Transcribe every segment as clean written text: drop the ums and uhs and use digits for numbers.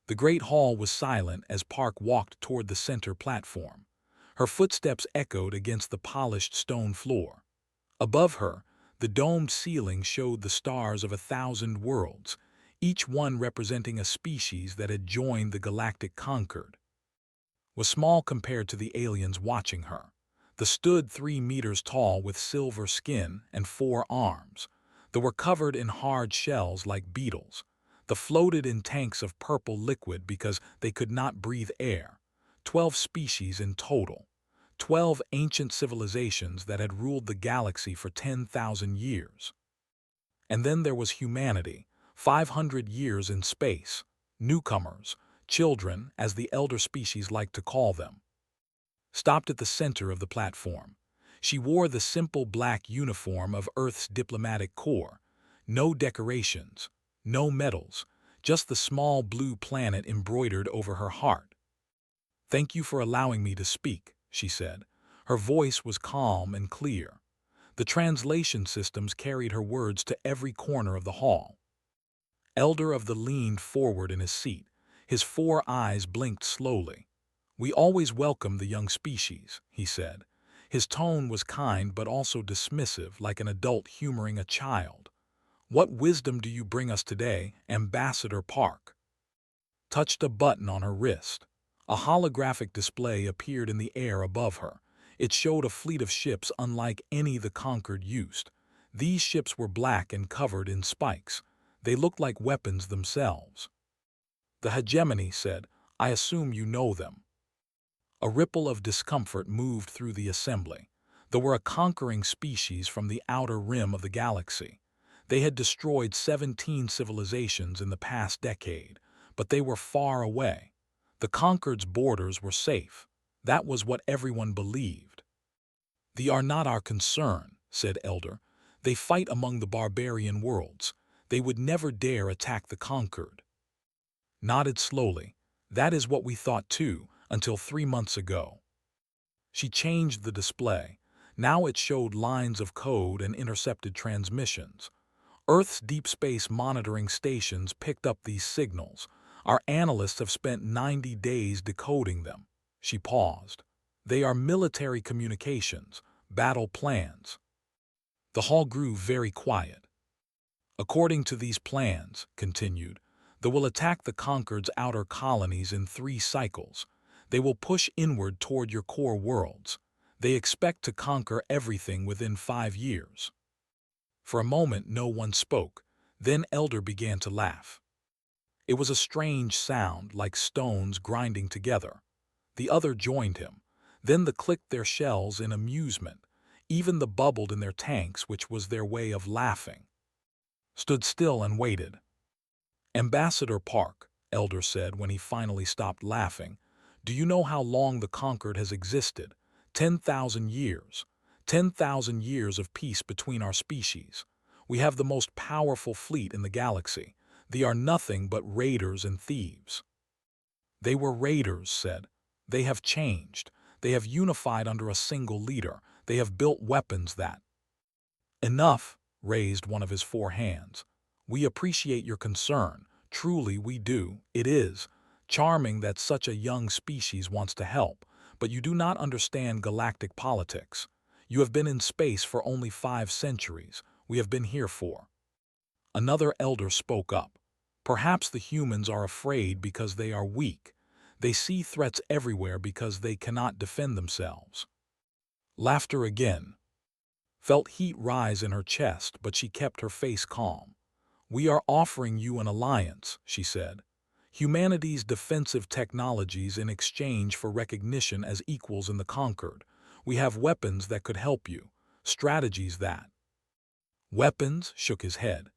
The great hall was silent as Park walked toward the center platform. Her footsteps echoed against the polished stone floor. Above her, the domed ceiling showed the stars of 1,000 worlds, each one representing a species that had joined the galactic Concord. Was small compared to the aliens watching her. The stood 3 meters tall with silver skin and 4 arms. They were covered in hard shells like beetles. They floated in tanks of purple liquid because they could not breathe air. 12 species in total. 12 ancient civilizations that had ruled the galaxy for 10,000 years. And then there was humanity, 500 years in space, newcomers, children, as the elder species liked to call them. Stopped at the center of the platform. She wore the simple black uniform of Earth's diplomatic corps. No decorations, no medals, just the small blue planet embroidered over her heart. "Thank you for allowing me to speak," she said. Her voice was calm and clear. The translation systems carried her words to every corner of the hall. Elder of the leaned forward in his seat. His 4 eyes blinked slowly. "We always welcome the young species," he said. His tone was kind but also dismissive, like an adult humoring a child. "What wisdom do you bring us today, Ambassador Park?" Touched a button on her wrist. A holographic display appeared in the air above her. It showed a fleet of ships unlike any the Concord used. These ships were black and covered in spikes. They looked like weapons themselves. "The hegemony," said, "I assume you know them." A ripple of discomfort moved through the assembly. They were a conquering species from the outer rim of the galaxy. They had destroyed 17 civilizations in the past decade, but they were far away. The Concord's borders were safe. That was what everyone believed. "They are not our concern," said Elder. "They fight among the barbarian worlds. They would never dare attack the Concord." Nodded slowly. "That is what we thought too, until 3 months ago." She changed the display. Now it showed lines of code and intercepted transmissions. Earth's deep space monitoring stations picked up these signals. Our analysts have spent 90 days decoding them. She paused. "They are military communications, battle plans." The hall grew very quiet. "According to these plans," continued, "they will attack the Concord's outer colonies in 3 cycles. They will push inward toward your core worlds. They expect to conquer everything within 5 years. For a moment no one spoke. Then Elder began to laugh. It was a strange sound, like stones grinding together. The other joined him. Then they clicked their shells in amusement. Even the bubbled in their tanks, which was their way of laughing. Stood still and waited. "Ambassador Park," Elder said when he finally stopped laughing, "do you know how long the Concord has existed? 10,000 years. 10,000 years of peace between our species. We have the most powerful fleet in the galaxy. They are nothing but raiders and thieves." "They were raiders," said. "They have changed. They have unified under a single leader. They have built weapons that—" "Enough," raised one of his 4 hands. "We appreciate your concern. Truly we do. It is charming that such a young species wants to help, but you do not understand galactic politics. You have been in space for only 5 centuries. We have been here for—" Another elder spoke up. "Perhaps the humans are afraid because they are weak. They see threats everywhere because they cannot defend themselves." Laughter again. Felt heat rise in her chest, but she kept her face calm. "We are offering you an alliance," she said. "Humanity's defensive technologies in exchange for recognition as equals in the Concord. We have weapons that could help you. Strategies that—" "Weapons?" shook his head.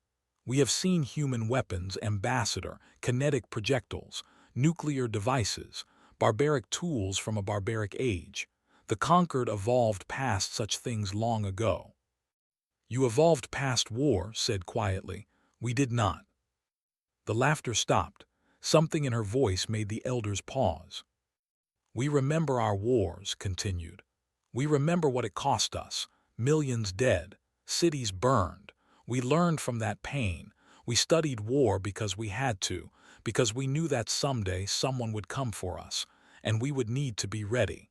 "We have seen human weapons, Ambassador, kinetic projectiles, nuclear devices, barbaric tools from a barbaric age. The Concord evolved past such things long ago." "You evolved past war," said quietly. "We did not." The laughter stopped. Something in her voice made the elders pause. "We remember our wars," continued. "We remember what it cost us. Millions dead, cities burned. We learned from that pain. We studied war because we had to, because we knew that someday someone would come for us, and we would need to be ready.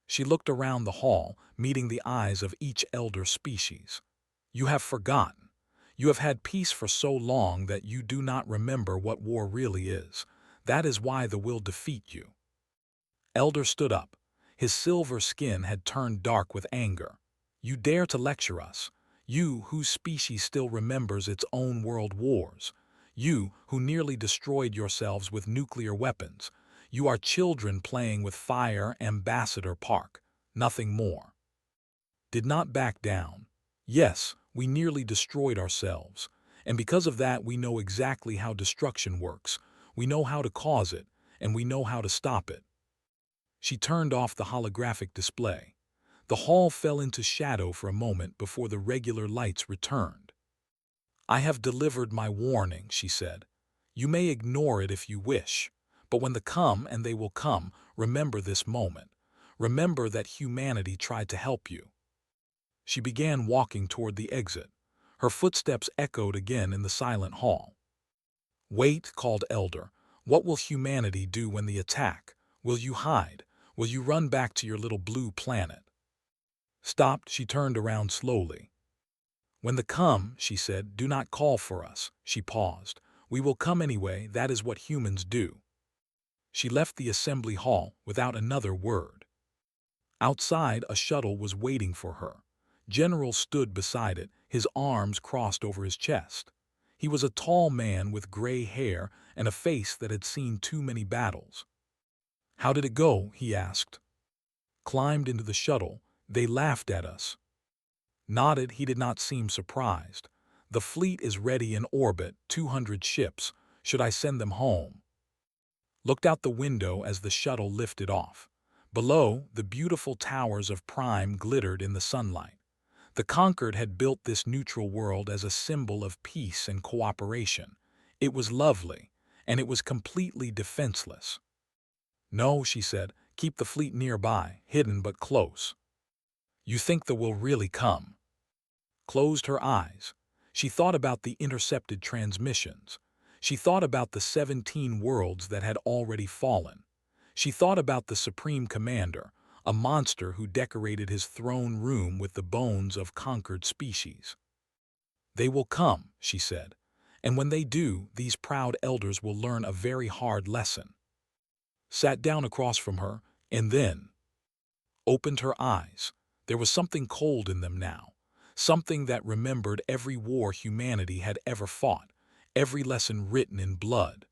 She looked around the hall, meeting the eyes of each elder species. You have forgotten. You have had peace for so long that you do not remember what war really is. That is why the will defeat you. Elder stood up. His silver skin had turned dark with anger. You dare to lecture us? You, whose species still remembers its own world wars. You, who nearly destroyed yourselves with nuclear weapons. You are children playing with fire, Ambassador Park. Nothing more. Did not back down. Yes, we nearly destroyed ourselves. And because of that, we know exactly how destruction works. We know how to cause it, and we know how to stop it. She turned off the holographic display. The hall fell into shadow for a moment before the regular lights returned. I have delivered my warning, she said. You may ignore it if you wish, but when they come, and they will come, remember this moment. Remember that humanity tried to help you. She began walking toward the exit. Her footsteps echoed again in the silent hall. Wait, called Elder. What will humanity do when they attack? Will you hide? Will you run back to your little blue planet? Stopped, she turned around slowly. When they come, she said, do not call for us. She paused. We will come anyway, that is what humans do. She left the assembly hall without another word. Outside, a shuttle was waiting for her. General stood beside it, his arms crossed over his chest. He was a tall man with gray hair and a face that had seen too many battles. How did it go? He asked. Climbed into the shuttle. They laughed at us. Nodded, he did not seem surprised. The fleet is ready in orbit, 200 ships. Should I send them home? Looked out the window as the shuttle lifted off. Below, the beautiful towers of Prime glittered in the sunlight. The Conquered had built this neutral world as a symbol of peace and cooperation. It was lovely, and it was completely defenseless. No, she said, keep the fleet nearby, hidden but close. You think they will really come? Closed her eyes. She thought about the intercepted transmissions. She thought about the 17 worlds that had already fallen. She thought about the Supreme Commander, a monster who decorated his throne room with the bones of conquered species. They will come, she said, and when they do, these proud elders will learn a very hard lesson. Sat down across from her, and then opened her eyes. There was something cold in them now, something that remembered every war humanity had ever fought, every lesson written in blood.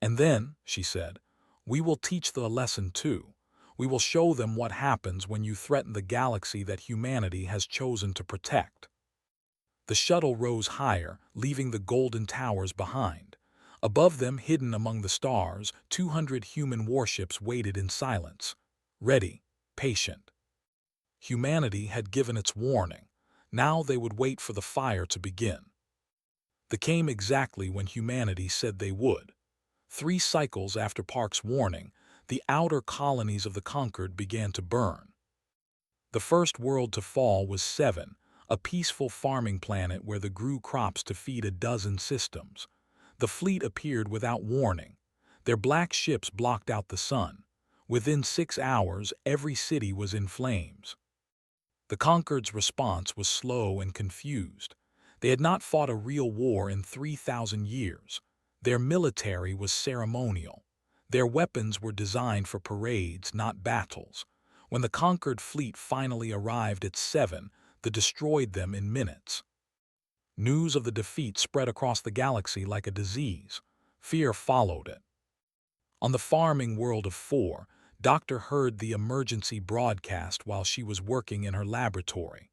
And then, she said, we will teach them a lesson too. We will show them what happens when you threaten the galaxy that humanity has chosen to protect. The shuttle rose higher, leaving the golden towers behind. Above them, hidden among the stars, 200 human warships waited in silence, ready, patient. Humanity had given its warning. Now they would wait for the fire to begin. They came exactly when humanity said they would. 3 cycles after Park's warning, the outer colonies of the Conquered began to burn. The first world to fall was 7, a peaceful farming planet where they grew crops to feed a dozen systems. The fleet appeared without warning. Their black ships blocked out the sun. Within 6 hours, every city was in flames. The Conquered's response was slow and confused. They had not fought a real war in 3,000 years. Their military was ceremonial. Their weapons were designed for parades, not battles. When the Conquered fleet finally arrived at 7, they destroyed them in minutes. News of the defeat spread across the galaxy like a disease. Fear followed it. On the farming world of 4, Doctor heard the emergency broadcast while she was working in her laboratory.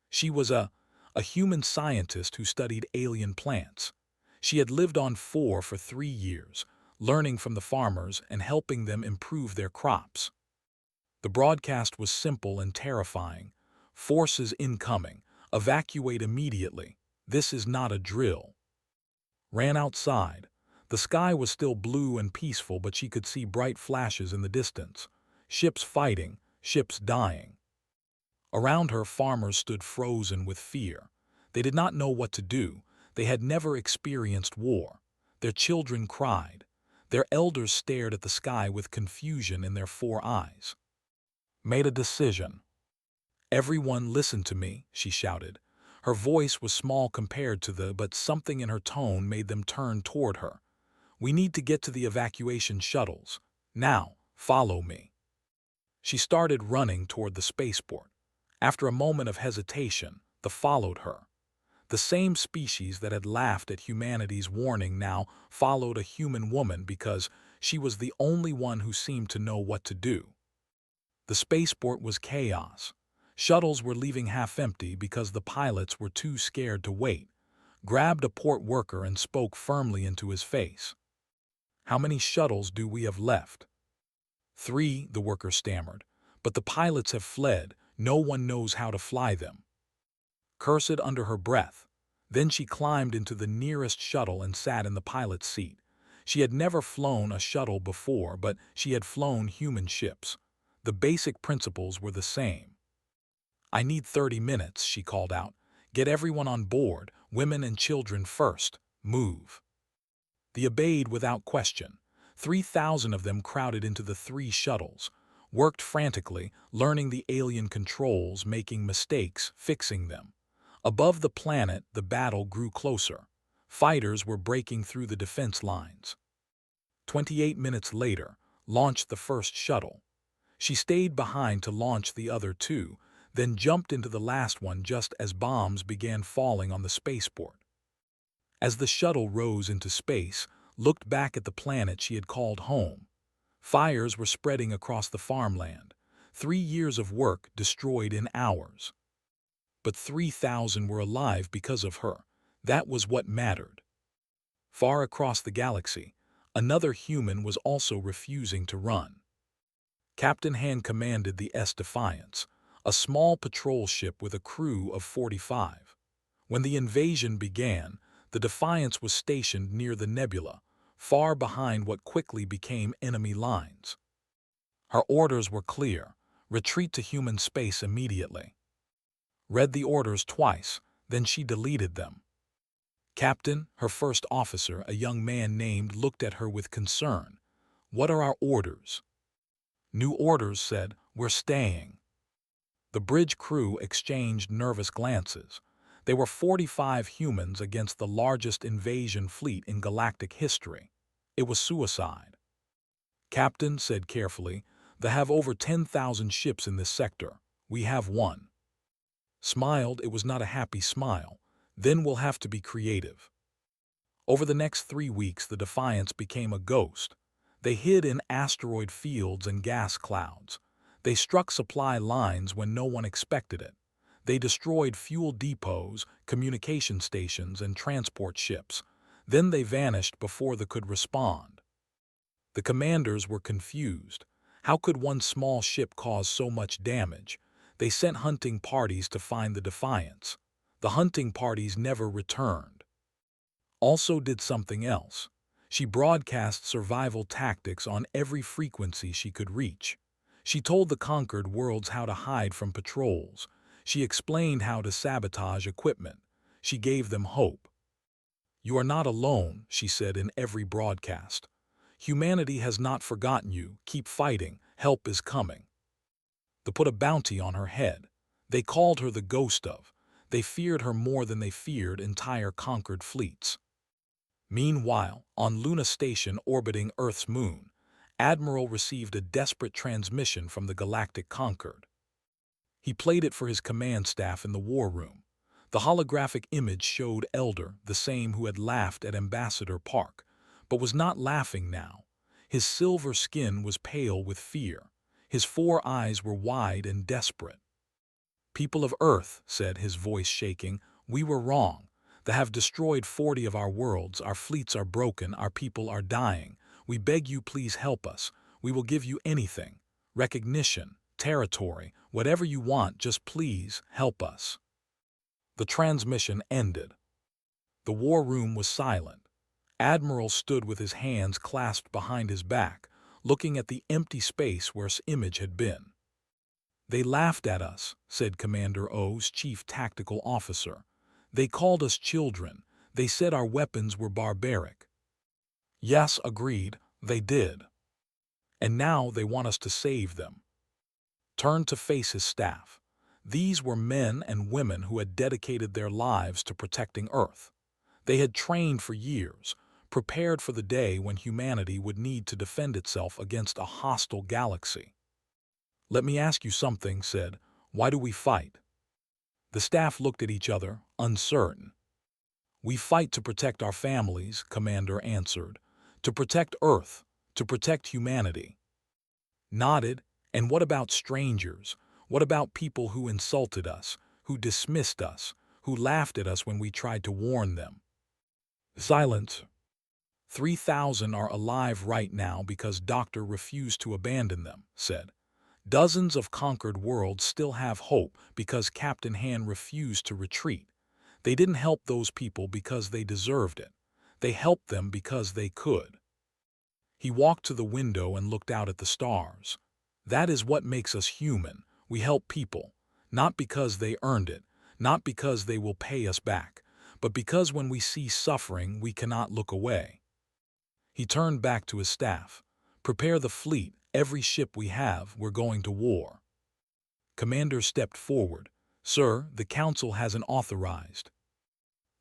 She was a human scientist who studied alien plants. She had lived on 4 for 3 years, learning from the farmers and helping them improve their crops. The broadcast was simple and terrifying. Forces incoming. Evacuate immediately. This is not a drill. Ran outside. The sky was still blue and peaceful, but she could see bright flashes in the distance. Ships fighting, ships dying. Around her, farmers stood frozen with fear. They did not know what to do. They had never experienced war. Their children cried. Their elders stared at the sky with confusion in their 4 eyes. Made a decision. "Everyone listen to me," she shouted. Her voice was small compared to but something in her tone made them turn toward her. "We need to get to the evacuation shuttles. Now, follow me." She started running toward the spaceport. After a moment of hesitation, they followed her. The same species that had laughed at humanity's warning now followed a human woman because she was the only one who seemed to know what to do. The spaceport was chaos. Shuttles were leaving half empty because the pilots were too scared to wait, grabbed a port worker and spoke firmly into his face. "How many shuttles do we have left?" "3," the worker stammered. "But the pilots have fled. No one knows how to fly them." Cursed under her breath. Then she climbed into the nearest shuttle and sat in the pilot's seat. She had never flown a shuttle before, but she had flown human ships. The basic principles were the same. "I need 30 minutes, she called out. "Get everyone on board, women and children first. Move." They obeyed without question. 3,000 of them crowded into the 3 shuttles, worked frantically, learning the alien controls, making mistakes, fixing them. Above the planet, the battle grew closer. Fighters were breaking through the defense lines. 28 minutes later, launched the first shuttle. She stayed behind to launch the other 2, then jumped into the last one just as bombs began falling on the spaceport. As the shuttle rose into space, looked back at the planet she had called home. Fires were spreading across the farmland. 3 years of work destroyed in hours. But 3,000 were alive because of her. That was what mattered. Far across the galaxy, another human was also refusing to run. Captain Han commanded the Defiance, a small patrol ship with a crew of 45. When the invasion began, the Defiance was stationed near the nebula, far behind what quickly became enemy lines. Her orders were clear: retreat to human space immediately. Read the orders twice, then she deleted them. Captain, her first officer, a young man named, looked at her with concern. "What are our orders?" New orders said, "We're staying." The bridge crew exchanged nervous glances. They were 45 humans against the largest invasion fleet in galactic history. It was suicide. "Captain said carefully, they have over 10,000 ships in this sector. We have one." Smiled, it was not a happy smile. "Then we'll have to be creative." Over the next 3 weeks, the Defiance became a ghost. They hid in asteroid fields and gas clouds. They struck supply lines when no one expected it. They destroyed fuel depots, communication stations, and transport ships. Then they vanished before they could respond. The commanders were confused. How could one small ship cause so much damage? They sent hunting parties to find the Defiance. The hunting parties never returned. Also did something else. She broadcast survival tactics on every frequency she could reach. She told the conquered worlds how to hide from patrols. She explained how to sabotage equipment. She gave them hope. "You are not alone," she said in every broadcast. "Humanity has not forgotten you. Keep fighting. Help is coming." They put a bounty on her head. They called her the Ghost of. They feared her more than they feared entire conquered fleets. Meanwhile, on Luna Station orbiting Earth's moon, Admiral received a desperate transmission from the Galactic Conquered. He played it for his command staff in the war room. The holographic image showed Elder, the same who had laughed at Ambassador Park, but was not laughing now. His silver skin was pale with fear. His 4 eyes were wide and desperate. "People of Earth," said his voice shaking, "we were wrong. They have destroyed 40 of our worlds. Our fleets are broken. Our people are dying. We beg you, please help us. We will give you anything. Recognition, territory, whatever you want, just please help us." The transmission ended. The war room was silent. Admiral stood with his hands clasped behind his back, looking at the empty space where his image had been. "They laughed at us," said Commander O's chief tactical officer. "They called us children. They said our weapons were barbaric." Yes, agreed, they did. And now they want us to save them. Turned to face his staff. These were men and women who had dedicated their lives to protecting Earth. They had trained for years, prepared for the day when humanity would need to defend itself against a hostile galaxy. Let me ask you something, said. Why do we fight? The staff looked at each other, uncertain. We fight to protect our families, Commander answered. To protect Earth, to protect humanity. Nodded. And what about strangers? What about people who insulted us, who dismissed us, who laughed at us when we tried to warn them? Silence. 3,000 are alive right now because Doctor refused to abandon them, said. Dozens of conquered worlds still have hope because Captain Han refused to retreat. They didn't help those people because they deserved it. They helped them because they could. He walked to the window and looked out at the stars. That is what makes us human. We help people, not because they earned it, not because they will pay us back, but because when we see suffering, we cannot look away. He turned back to his staff. Prepare the fleet. Every ship we have, we're going to war. Commander stepped forward. Sir, the council hasn't authorized.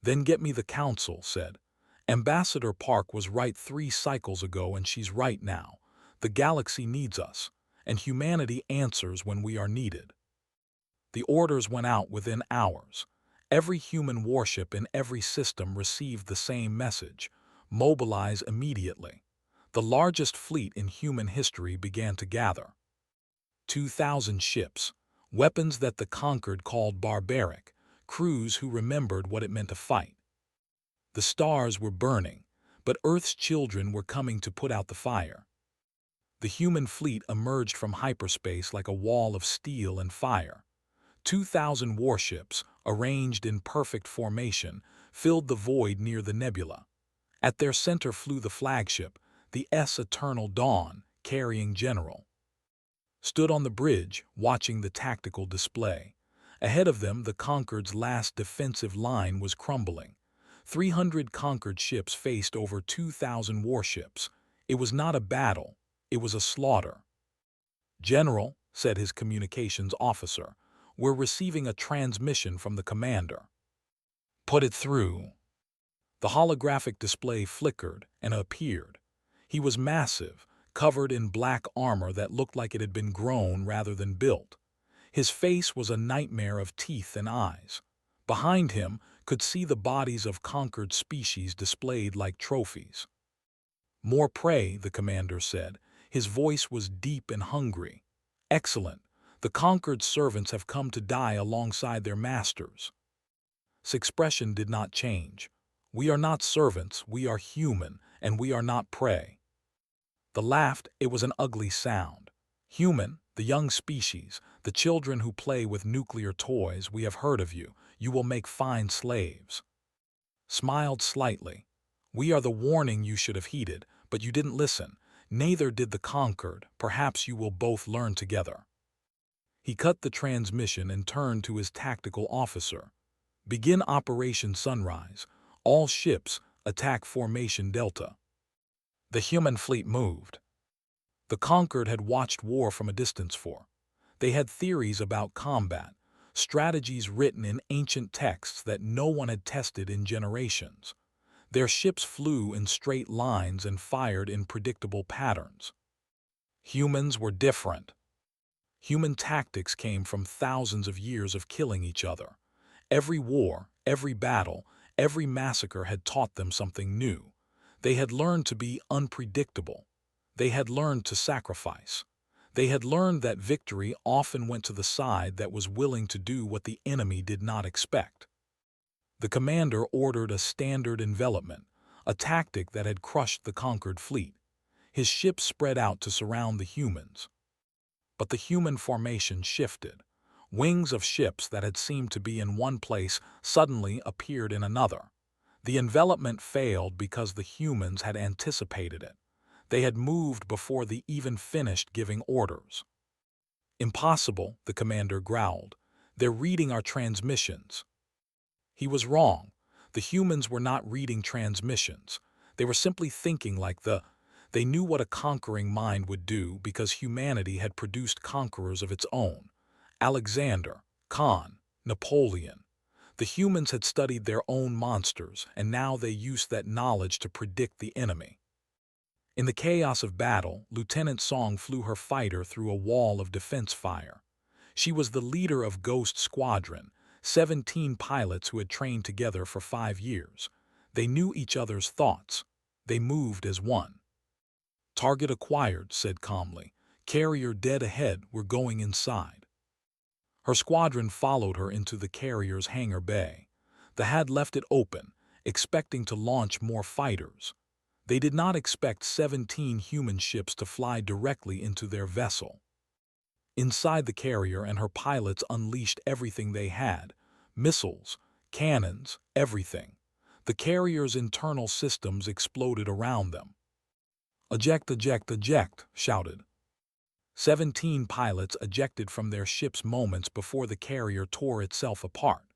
Then get me the council, said. Ambassador Park was right 3 cycles ago and she's right now. The galaxy needs us, and humanity answers when we are needed. The orders went out within hours. Every human warship in every system received the same message. Mobilize immediately. The largest fleet in human history began to gather. 2,000 ships, weapons that the conquered called barbaric, crews who remembered what it meant to fight. The stars were burning, but Earth's children were coming to put out the fire. The human fleet emerged from hyperspace like a wall of steel and fire. 2,000 warships, arranged in perfect formation, filled the void near the nebula. At their center flew the flagship, the Eternal Dawn, carrying General. Stood on the bridge, watching the tactical display. Ahead of them, the Conquered's last defensive line was crumbling. 300 Conquered ships faced over 2,000 warships. It was not a battle, it was a slaughter. General, said his communications officer, we're receiving a transmission from the commander. Put it through. The holographic display flickered and appeared. He was massive, covered in black armor that looked like it had been grown rather than built. His face was a nightmare of teeth and eyes. Behind him could see the bodies of conquered species displayed like trophies. More prey, the commander said. His voice was deep and hungry. Excellent. The conquered servants have come to die alongside their masters. His expression did not change. We are not servants, we are human, and we are not prey. The laughed, it was an ugly sound. Human, the young species, the children who play with nuclear toys, we have heard of you. You will make fine slaves. Smiled slightly. We are the warning you should have heeded, but you didn't listen. Neither did the conquered. Perhaps you will both learn together. He cut the transmission and turned to his tactical officer. Begin Operation Sunrise. All ships, attack Formation Delta. The human fleet moved. The conquered had watched war from a distance for. They had theories about combat, strategies written in ancient texts that no one had tested in generations. Their ships flew in straight lines and fired in predictable patterns. Humans were different. Human tactics came from thousands of years of killing each other. Every war, every battle, every massacre had taught them something new. They had learned to be unpredictable. They had learned to sacrifice. They had learned that victory often went to the side that was willing to do what the enemy did not expect. The commander ordered a standard envelopment, a tactic that had crushed the conquered fleet. His ships spread out to surround the humans. But the human formation shifted. Wings of ships that had seemed to be in one place suddenly appeared in another. The envelopment failed because the humans had anticipated it. They had moved before they even finished giving orders. Impossible, the commander growled. They're reading our transmissions. He was wrong. The humans were not reading transmissions. They were simply thinking They knew what a conquering mind would do because humanity had produced conquerors of its own. Alexander, Khan, Napoleon. The humans had studied their own monsters, and now they used that knowledge to predict the enemy. In the chaos of battle, Lieutenant Song flew her fighter through a wall of defense fire. She was the leader of Ghost Squadron, 17 pilots who had trained together for 5 years. They knew each other's thoughts. They moved as one. "Target acquired," said calmly. "Carrier dead ahead, we're going inside." Her squadron followed her into the carrier's hangar bay. The had left it open, expecting to launch more fighters. They did not expect 17 human ships to fly directly into their vessel. Inside the carrier and her pilots unleashed everything they had: missiles, cannons, everything. The carrier's internal systems exploded around them. "Eject, eject, eject," shouted. 17 pilots ejected from their ships moments before the carrier tore itself apart.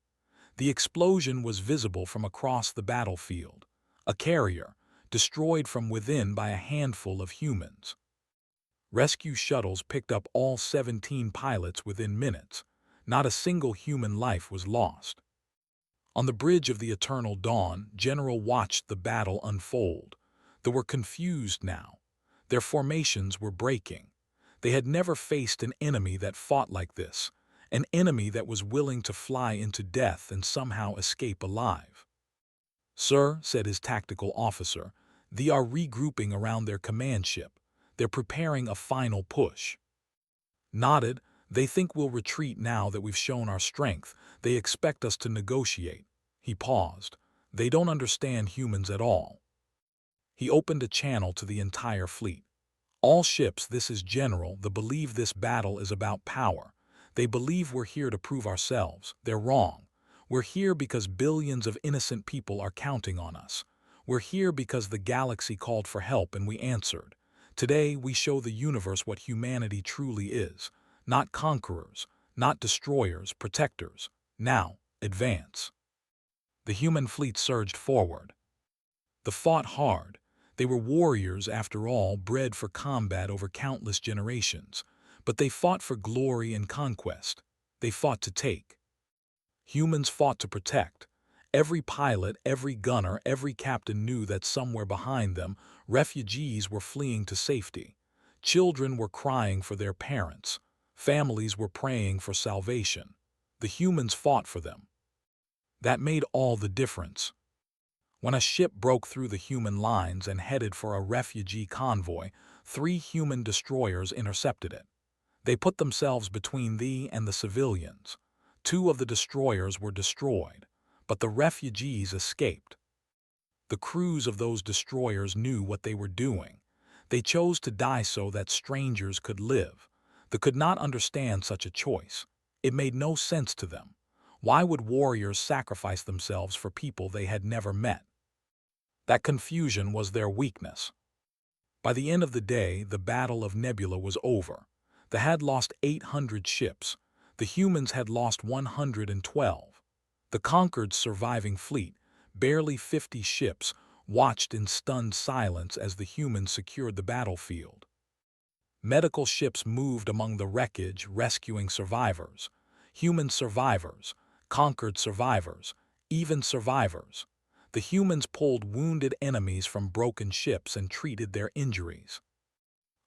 The explosion was visible from across the battlefield. A carrier, destroyed from within by a handful of humans. Rescue shuttles picked up all 17 pilots within minutes. Not a single human life was lost. On the bridge of the Eternal Dawn, General watched the battle unfold. They were confused now. Their formations were breaking. They had never faced an enemy that fought like this, an enemy that was willing to fly into death and somehow escape alive. "Sir," said his tactical officer, "they are regrouping around their command ship. They're preparing a final push." Nodded. "They think we'll retreat now that we've shown our strength. They expect us to negotiate." He paused. "They don't understand humans at all." He opened a channel to the entire fleet. "All ships, this is General. They believe this battle is about power. They believe we're here to prove ourselves. They're wrong. We're here because billions of innocent people are counting on us. We're here because the galaxy called for help and we answered. Today, we show the universe what humanity truly is. Not conquerors, not destroyers, protectors. Now, advance." The human fleet surged forward. They fought hard. They were warriors, after all, bred for combat over countless generations. But they fought for glory and conquest. They fought to take. Humans fought to protect. Every pilot, every gunner, every captain knew that somewhere behind them, refugees were fleeing to safety. Children were crying for their parents. Families were praying for salvation. The humans fought for them. That made all the difference. When a ship broke through the human lines and headed for a refugee convoy, 3 human destroyers intercepted it. They put themselves between thee and the civilians. 2 of the destroyers were destroyed, but the refugees escaped. The crews of those destroyers knew what they were doing. They chose to die so that strangers could live. They could not understand such a choice. It made no sense to them. Why would warriors sacrifice themselves for people they had never met? That confusion was their weakness. By the end of the day, the Battle of Nebula was over. They had lost 800 ships. The humans had lost 112. The conquered surviving fleet, barely 50 ships, watched in stunned silence as the humans secured the battlefield. Medical ships moved among the wreckage, rescuing survivors. Human survivors, conquered survivors, even survivors. The humans pulled wounded enemies from broken ships and treated their injuries.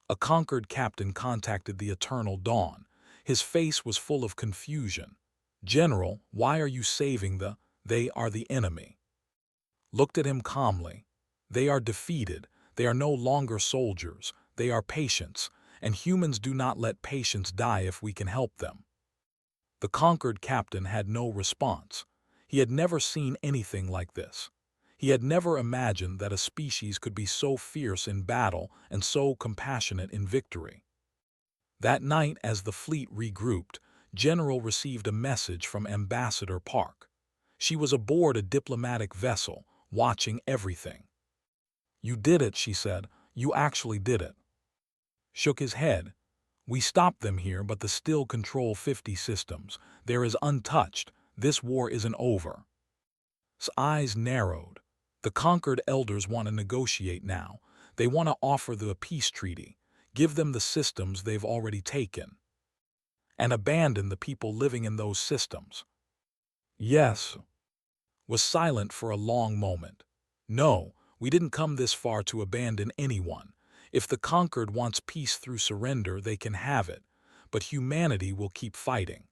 A conquered captain contacted the Eternal Dawn. His face was full of confusion. "General, why are you saving they are the enemy?" Looked at him calmly. "They are defeated. They are no longer soldiers. They are patients, and humans do not let patients die if we can help them." The conquered captain had no response. He had never seen anything like this. He had never imagined that a species could be so fierce in battle and so compassionate in victory. That night, as the fleet regrouped, General received a message from Ambassador Park. She was aboard a diplomatic vessel, watching everything. "You did it," she said. "You actually did it." Shook his head. "We stopped them here, but they still control 50 systems. There is untouched. This war isn't over." His eyes narrowed. The conquered elders want to negotiate now. They want to offer the peace treaty, give them the systems they've already taken, and abandon the people living in those systems. Yes, was silent for a long moment. No, we didn't come this far to abandon anyone. If the conquered wants peace through surrender, they can have it, but humanity will keep fighting.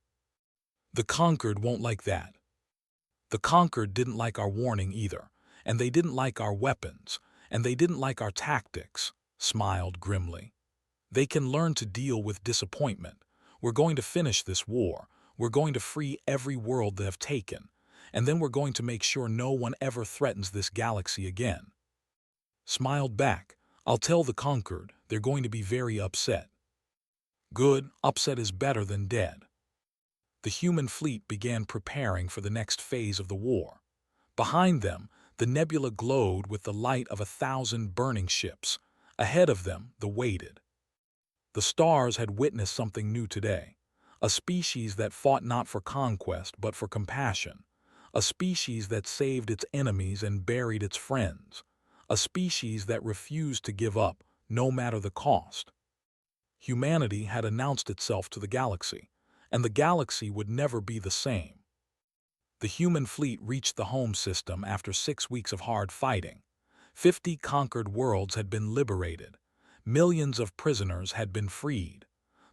The conquered won't like that. The conquered didn't like our warning either, and they didn't like our weapons, and they didn't like our tactics, smiled grimly. They can learn to deal with disappointment. We're going to finish this war. We're going to free every world they have taken, and then we're going to make sure no one ever threatens this galaxy again. Smiled back. I'll tell the conquered. They're going to be very upset. Good, upset is better than dead. The human fleet began preparing for the next phase of the war. Behind them, the nebula glowed with the light of 1,000 burning ships. Ahead of them, the waited. The stars had witnessed something new today. A species that fought not for conquest but for compassion. A species that saved its enemies and buried its friends. A species that refused to give up, no matter the cost. Humanity had announced itself to the galaxy, and the galaxy would never be the same. The human fleet reached the home system after 6 weeks of hard fighting. 50 conquered worlds had been liberated. Millions of prisoners had been freed.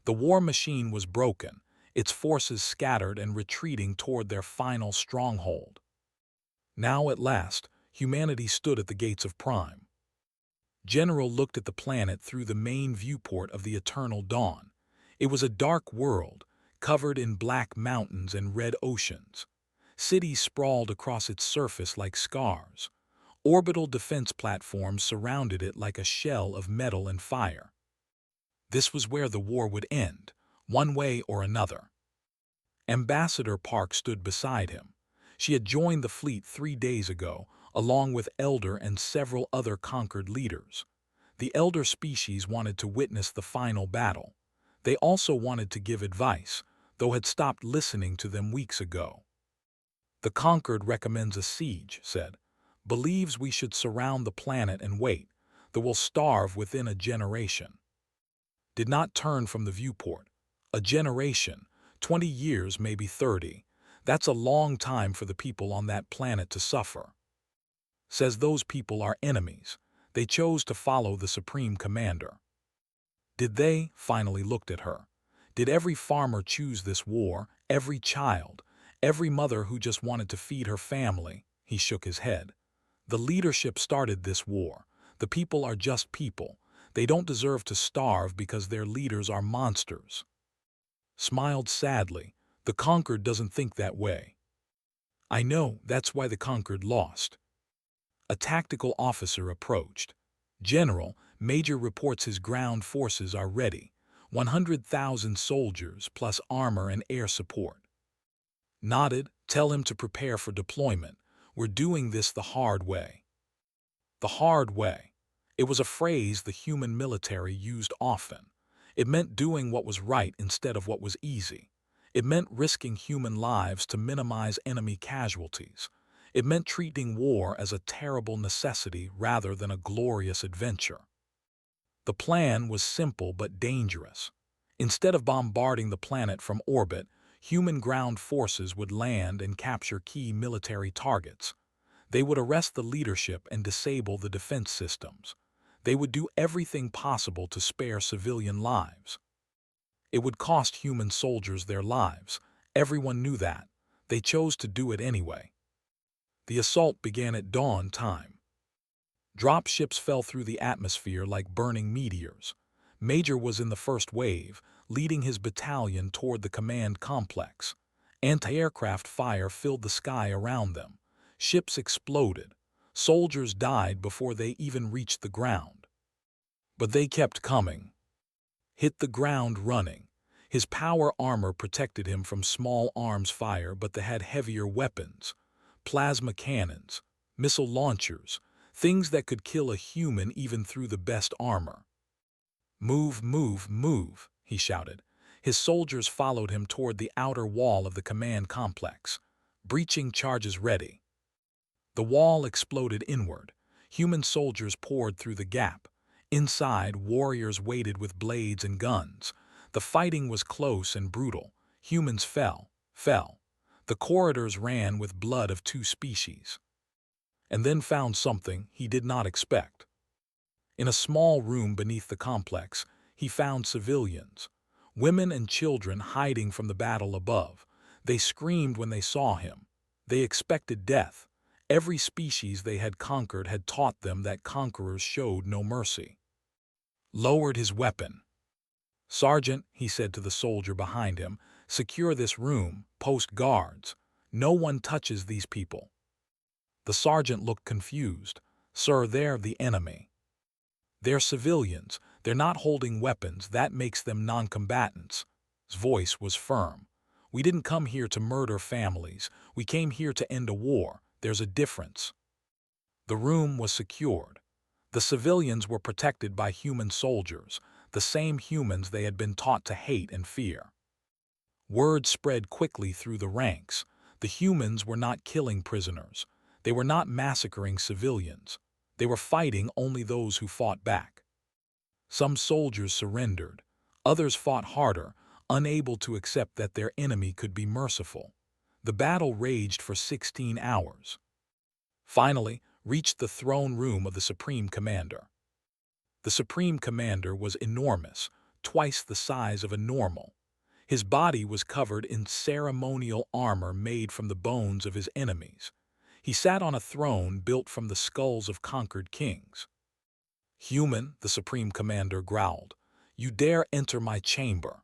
The war machine was broken, its forces scattered and retreating toward their final stronghold. Now at last, humanity stood at the gates of Prime. General looked at the planet through the main viewport of the eternal dawn. It was a dark world, covered in black mountains and red oceans. Cities sprawled across its surface like scars. Orbital defense platforms surrounded it like a shell of metal and fire. This was where the war would end, one way or another. Ambassador Park stood beside him. She had joined the fleet 3 days ago, along with Elder and several other conquered leaders. The Elder species wanted to witness the final battle. They also wanted to give advice, though had stopped listening to them weeks ago. The conquered recommends a siege, said. Believes we should surround the planet and wait, though we'll starve within a generation. Did not turn from the viewport. A generation, 20 years, maybe 30. That's a long time for the people on that planet to suffer. Says those people are enemies. They chose to follow the Supreme Commander. Did they? Finally looked at her. Did every farmer choose this war? Every child? Every mother who just wanted to feed her family? He shook his head. The leadership started this war. The people are just people. They don't deserve to starve because their leaders are monsters. Smiled sadly. The conquered doesn't think that way. I know, that's why the conquered lost. A tactical officer approached. General, Major reports his ground forces are ready. 100,000 soldiers plus armor and air support. Nodded. Tell him to prepare for deployment. We're doing this the hard way. The hard way. It was a phrase the human military used often. It meant doing what was right instead of what was easy. It meant risking human lives to minimize enemy casualties. It meant treating war as a terrible necessity rather than a glorious adventure. The plan was simple but dangerous. Instead of bombarding the planet from orbit, human ground forces would land and capture key military targets. They would arrest the leadership and disable the defense systems. They would do everything possible to spare civilian lives. It would cost human soldiers their lives. Everyone knew that. They chose to do it anyway. The assault began at dawn time. Drop ships fell through the atmosphere like burning meteors. Major was in the first wave, leading his battalion toward the command complex. Anti-aircraft fire filled the sky around them. Ships exploded. Soldiers died before they even reached the ground. But they kept coming. Hit the ground running. His power armor protected him from small arms fire, but they had heavier weapons. Plasma cannons, missile launchers, things that could kill a human even through the best armor. Move, move, move, he shouted. His soldiers followed him toward the outer wall of the command complex. Breaching charges ready. The wall exploded inward. Human soldiers poured through the gap. Inside, warriors waited with blades and guns. The fighting was close and brutal. Humans fell. The corridors ran with blood of two species. And then found something he did not expect. In a small room beneath the complex, he found civilians, women and children hiding from the battle above. They screamed when they saw him. They expected death. Every species they had conquered had taught them that conquerors showed no mercy. Lowered his weapon. "Sergeant," he said to the soldier behind him, "secure this room, post guards. No one touches these people." The sergeant looked confused. "Sir, they're the enemy. They're civilians. They're not holding weapons. That makes them non-combatants." His voice was firm. "We didn't come here to murder families. We came here to end a war. There's a difference." The room was secured. The civilians were protected by human soldiers, the same humans they had been taught to hate and fear. Word spread quickly through the ranks. The humans were not killing prisoners. They were not massacring civilians. They were fighting only those who fought back. Some soldiers surrendered. Others fought harder, unable to accept that their enemy could be merciful. The battle raged for 16 hours. Finally, reached the throne room of the Supreme Commander. The Supreme Commander was enormous, twice the size of a normal. His body was covered in ceremonial armor made from the bones of his enemies. He sat on a throne built from the skulls of conquered kings. "Human," the Supreme Commander growled, "you dare enter my chamber?"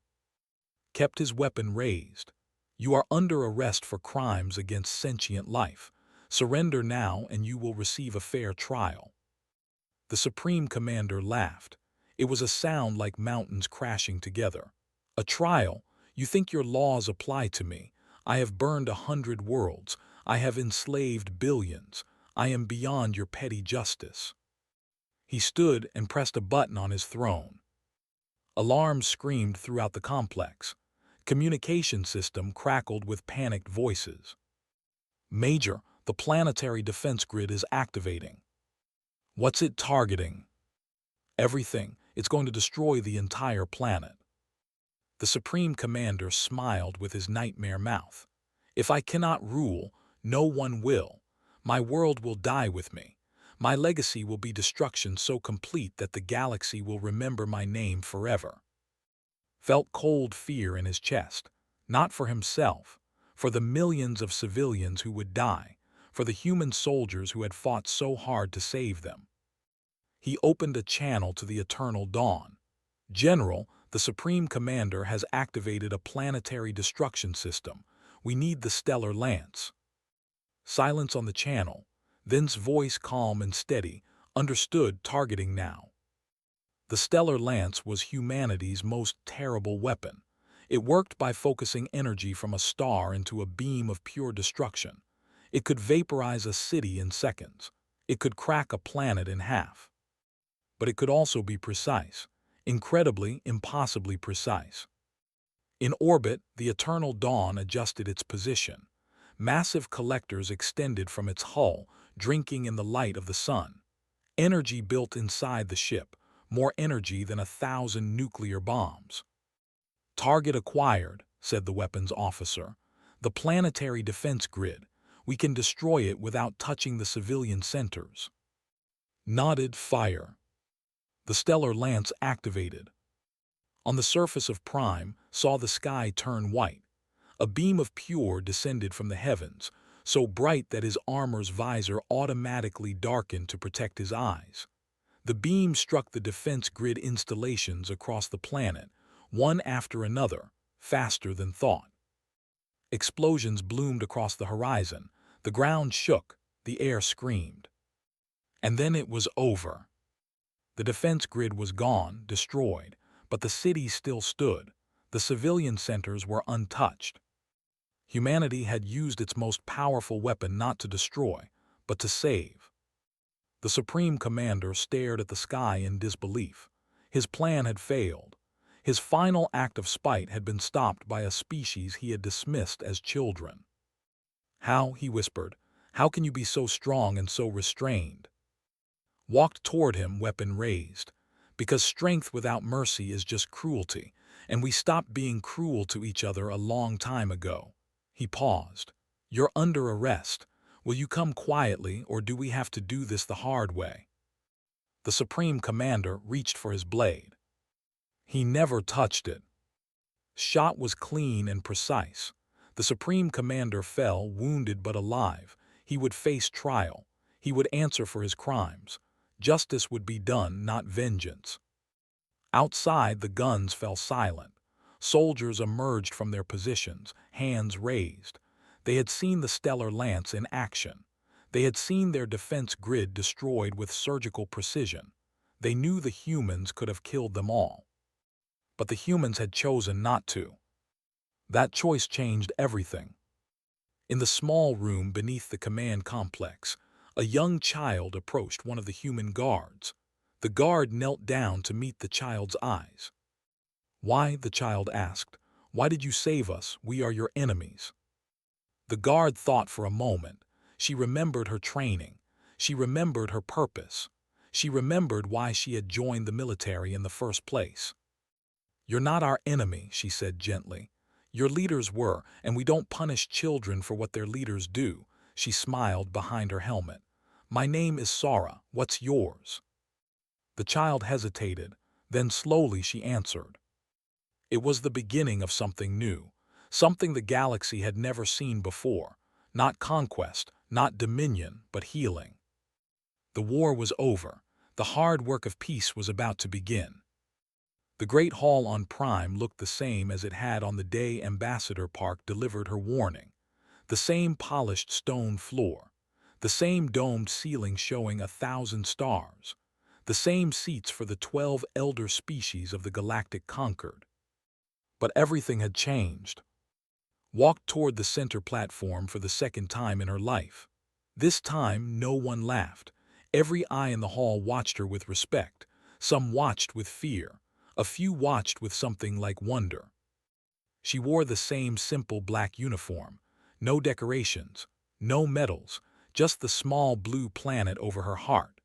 Kept his weapon raised. "You are under arrest for crimes against sentient life. Surrender now and you will receive a fair trial." The Supreme Commander laughed. It was a sound like mountains crashing together. "A trial? You think your laws apply to me? I have burned 100 worlds. I have enslaved billions. I am beyond your petty justice." He stood and pressed a button on his throne. Alarms screamed throughout the complex. Communication system crackled with panicked voices. "Major, the planetary defense grid is activating." "What's it targeting?" "Everything. It's going to destroy the entire planet." The Supreme Commander smiled with his nightmare mouth. "If I cannot rule, no one will. My world will die with me. My legacy will be destruction so complete that the galaxy will remember my name forever." Felt cold fear in his chest, not for himself, for the millions of civilians who would die, for the human soldiers who had fought so hard to save them. He opened a channel to the eternal dawn. "General, the Supreme Commander has activated a planetary destruction system. We need the stellar lance." Silence on the channel. Then's voice, calm and steady, understood targeting now. The stellar lance was humanity's most terrible weapon. It worked by focusing energy from a star into a beam of pure destruction. It could vaporize a city in seconds. It could crack a planet in half. But it could also be precise. Incredibly, impossibly precise. In orbit, the eternal dawn adjusted its position. Massive collectors extended from its hull, drinking in the light of the sun. Energy built inside the ship, more energy than 1,000 nuclear bombs. "Target acquired," said the weapons officer. "The planetary defense grid. We can destroy it without touching the civilian centers." Nodded. "Fire." The stellar lance activated. On the surface of Prime, saw the sky turn white. A beam of pure descended from the heavens, so bright that his armor's visor automatically darkened to protect his eyes. The beam struck the defense grid installations across the planet, one after another, faster than thought. Explosions bloomed across the horizon. The ground shook, the air screamed. And then it was over. The defense grid was gone, destroyed, but the city still stood. The civilian centers were untouched. Humanity had used its most powerful weapon not to destroy, but to save. The Supreme Commander stared at the sky in disbelief. His plan had failed. His final act of spite had been stopped by a species he had dismissed as children. "How?" he whispered. How can you be so strong and so restrained? Walked toward him, weapon raised. Because strength without mercy is just cruelty, and we stopped being cruel to each other a long time ago. He paused. You're under arrest. Will you come quietly, or do we have to do this the hard way? The Supreme Commander reached for his blade. He never touched it. Shot was clean and precise. The Supreme Commander fell, wounded but alive. He would face trial. He would answer for his crimes. Justice would be done, not vengeance. Outside, the guns fell silent. Soldiers emerged from their positions, hands raised. They had seen the stellar lance in action. They had seen their defense grid destroyed with surgical precision. They knew the humans could have killed them all. But the humans had chosen not to. That choice changed everything. In the small room beneath the command complex, a young child approached one of the human guards. The guard knelt down to meet the child's eyes. Why, the child asked, why did you save us? We are your enemies. The guard thought for a moment. She remembered her training. She remembered her purpose. She remembered why she had joined the military in the first place. You're not our enemy, she said gently. Your leaders were, and we don't punish children for what their leaders do. She smiled behind her helmet. My name is Sara. What's yours? The child hesitated. Then slowly she answered. It was the beginning of something new, something the galaxy had never seen before. Not conquest, not dominion, but healing. The war was over. The hard work of peace was about to begin. The great hall on Prime looked the same as it had on the day Ambassador Park delivered her warning. The same polished stone floor, the same domed ceiling showing 1,000 stars, the same seats for the 12 elder species of the galactic conquered. But everything had changed. Walked toward the center platform for the second time in her life. This time, no one laughed. Every eye in the hall watched her with respect. Some watched with fear. A few watched with something like wonder. She wore the same simple black uniform. No decorations, no medals, just the small blue planet over her heart.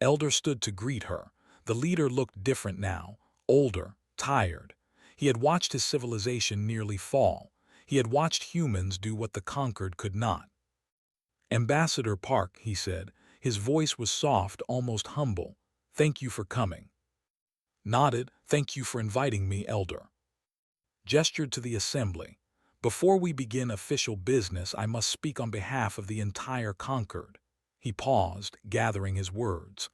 Elder stood to greet her. The leader looked different now, older, tired. He had watched his civilization nearly fall. He had watched humans do what the conquered could not. Ambassador Park, he said. His voice was soft, almost humble. Thank you for coming. Nodded. Thank you for inviting me, Elder. Gestured to the assembly. Before we begin official business, I must speak on behalf of the entire conquered. He paused, gathering his words.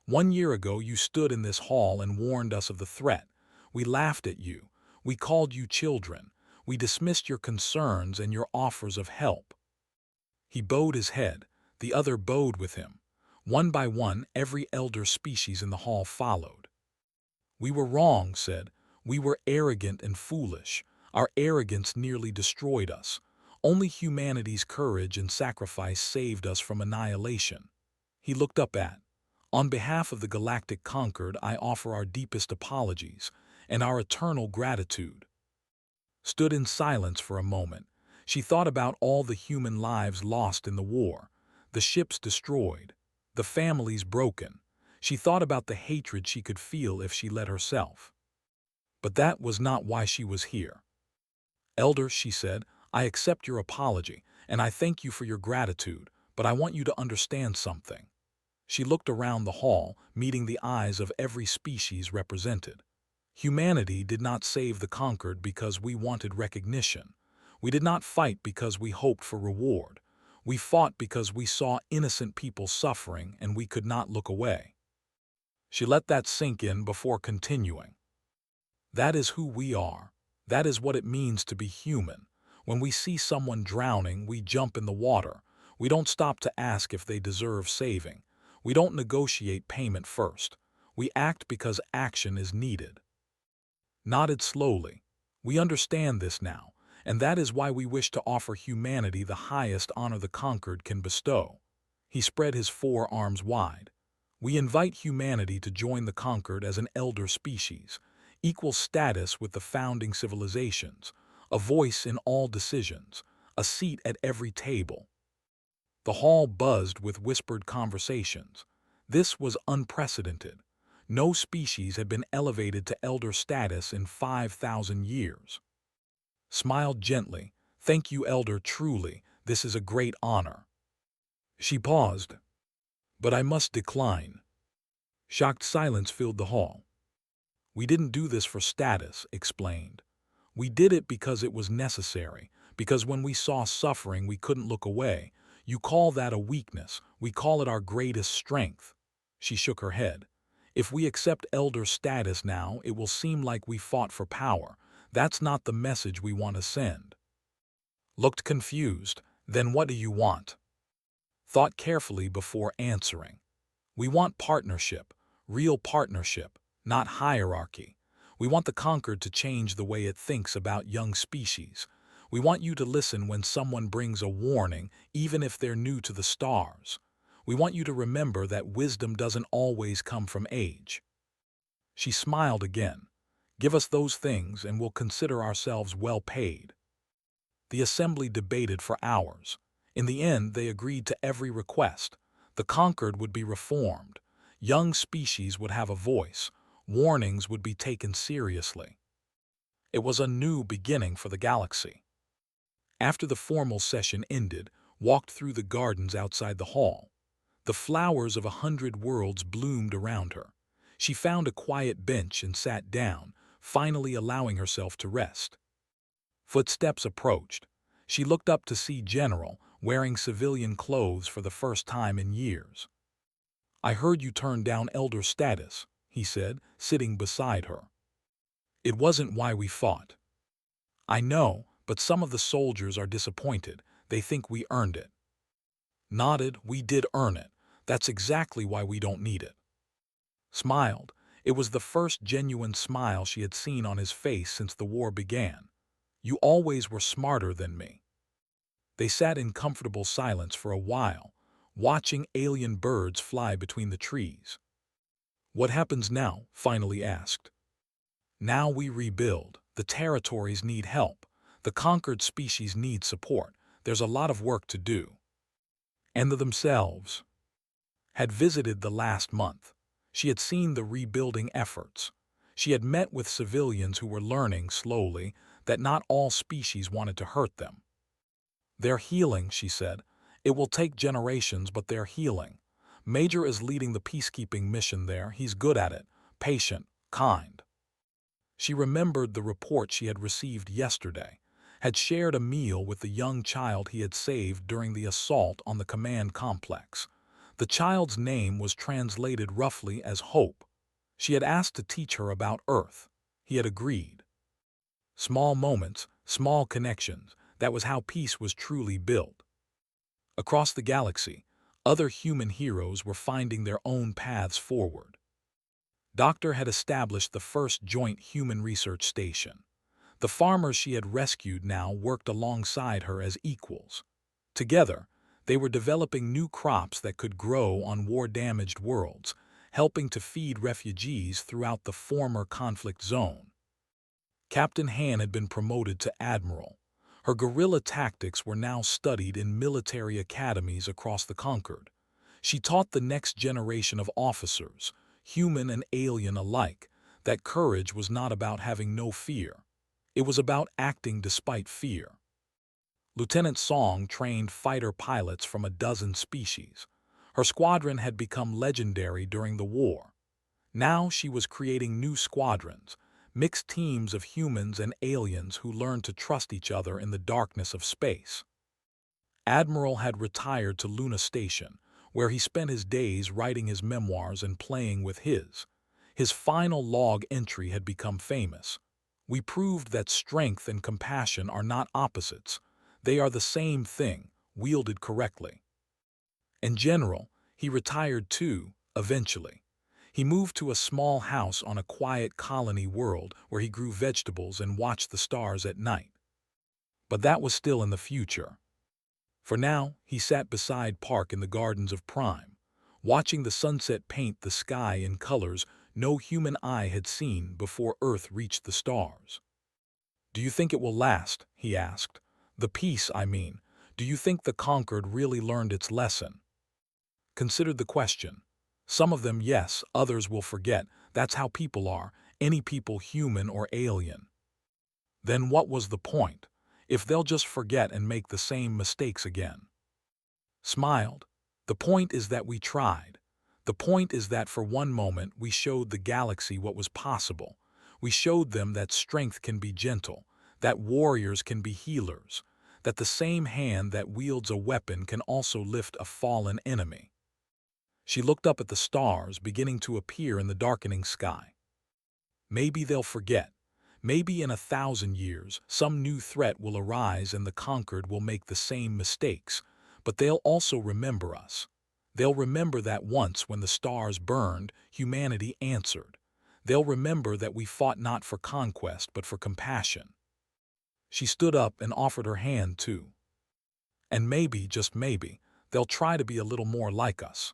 1 year ago, you stood in this hall and warned us of the threat. We laughed at you. We called you children. We dismissed your concerns and your offers of help. He bowed his head. The other bowed with him. One by one, every elder species in the hall followed. We were wrong, said. We were arrogant and foolish. Our arrogance nearly destroyed us. Only humanity's courage and sacrifice saved us from annihilation. He looked up at. On behalf of the galactic conquered, I offer our deepest apologies and our eternal gratitude. Stood in silence for a moment. She thought about all the human lives lost in the war, the ships destroyed, the families broken. She thought about the hatred she could feel if she let herself. But that was not why she was here. Elder, she said, I accept your apology, and I thank you for your gratitude, but I want you to understand something. She looked around the hall, meeting the eyes of every species represented. Humanity did not save the conquered because we wanted recognition. We did not fight because we hoped for reward. We fought because we saw innocent people suffering and we could not look away. She let that sink in before continuing. That is who we are. That is what it means to be human. When we see someone drowning, we jump in the water. We don't stop to ask if they deserve saving. We don't negotiate payment first. We act because action is needed. Nodded slowly. We understand this now, and that is why we wish to offer humanity the highest honor the conquered can bestow. He spread his forearms wide. We invite humanity to join the conquered as an elder species, equal status with the founding civilizations, a voice in all decisions, a seat at every table. The hall buzzed with whispered conversations. This was unprecedented. No species had been elevated to elder status in 5,000 years. Smiled gently. "Thank you, Elder, truly. This is a great honor." She paused. "But I must decline." Shocked silence filled the hall. "We didn't do this for status," explained. "We did it because it was necessary, because when we saw suffering we couldn't look away. You call that a weakness, we call it our greatest strength." She shook her head. "If we accept elder status now, it will seem like we fought for power. That's not the message we want to send." Looked confused. "Then what do you want?" Thought carefully before answering. "We want partnership, real partnership, not hierarchy. We want the conquered to change the way it thinks about young species. We want you to listen when someone brings a warning, even if they're new to the stars. We want you to remember that wisdom doesn't always come from age." She smiled again. "Give us those things and we'll consider ourselves well paid." The assembly debated for hours. In the end, they agreed to every request. The conquered would be reformed. Young species would have a voice. Warnings would be taken seriously. It was a new beginning for the galaxy. After the formal session ended, walked through the gardens outside the hall. The flowers of 100 worlds bloomed around her. She found a quiet bench and sat down, finally allowing herself to rest. Footsteps approached. She looked up to see General, wearing civilian clothes for the first time in years. "I heard you turned down elder status," he said, sitting beside her. "It wasn't why we fought." "I know, but some of the soldiers are disappointed. They think we earned it." Nodded. "We did earn it. That's exactly why we don't need it." Smiled. It was the first genuine smile she had seen on his face since the war began. "You always were smarter than me." They sat in comfortable silence for a while, watching alien birds fly between the trees. "What happens now?" finally asked. "Now we rebuild. The territories need help. The conquered species need support. There's a lot of work to do." And they themselves had visited the last month. She had seen the rebuilding efforts. She had met with civilians who were learning slowly that not all species wanted to hurt them. "They're healing," she said. "It will take generations, but they're healing. Major is leading the peacekeeping mission there. He's good at it, patient, kind." She remembered the report she had received yesterday, had shared a meal with the young child he had saved during the assault on the command complex. The child's name was translated roughly as Hope. She had asked to teach her about Earth. He had agreed. Small moments, small connections, that was how peace was truly built. Across the galaxy, other human heroes were finding their own paths forward. Doctor had established the first joint human research station. The farmers she had rescued now worked alongside her as equals. Together, they were developing new crops that could grow on war-damaged worlds, helping to feed refugees throughout the former conflict zone. Captain Han had been promoted to admiral. Her guerrilla tactics were now studied in military academies across the conquered. She taught the next generation of officers, human and alien alike, that courage was not about having no fear. It was about acting despite fear. Lieutenant Song trained fighter pilots from a dozen species. Her squadron had become legendary during the war. Now she was creating new squadrons, mixed teams of humans and aliens who learned to trust each other in the darkness of space. Admiral had retired to Luna Station, where he spent his days writing his memoirs and playing with his. His final log entry had become famous. "We proved that strength and compassion are not opposites. They are the same thing, wielded correctly." In general, he retired too, eventually. He moved to a small house on a quiet colony world where he grew vegetables and watched the stars at night. But that was still in the future. For now, he sat beside Park in the gardens of Prime, watching the sunset paint the sky in colors no human eye had seen before Earth reached the stars. "Do you think it will last?" he asked. "The peace, I mean. Do you think the conquered really learned its lesson? Consider the question. Some of them, yes, others will forget. That's how people are, any people, human or alien. Then what was the point, if they'll just forget and make the same mistakes again? Smiled. The point is that we tried. The point is that for one moment we showed the galaxy what was possible. We showed them that strength can be gentle, that warriors can be healers, that the same hand that wields a weapon can also lift a fallen enemy. She looked up at the stars beginning to appear in the darkening sky. Maybe they'll forget. Maybe in 1,000 years, some new threat will arise and the conquered will make the same mistakes, but they'll also remember us. They'll remember that once when the stars burned, humanity answered. They'll remember that we fought not for conquest but for compassion. She stood up and offered her hand too. And maybe, just maybe, they'll try to be a little more like us.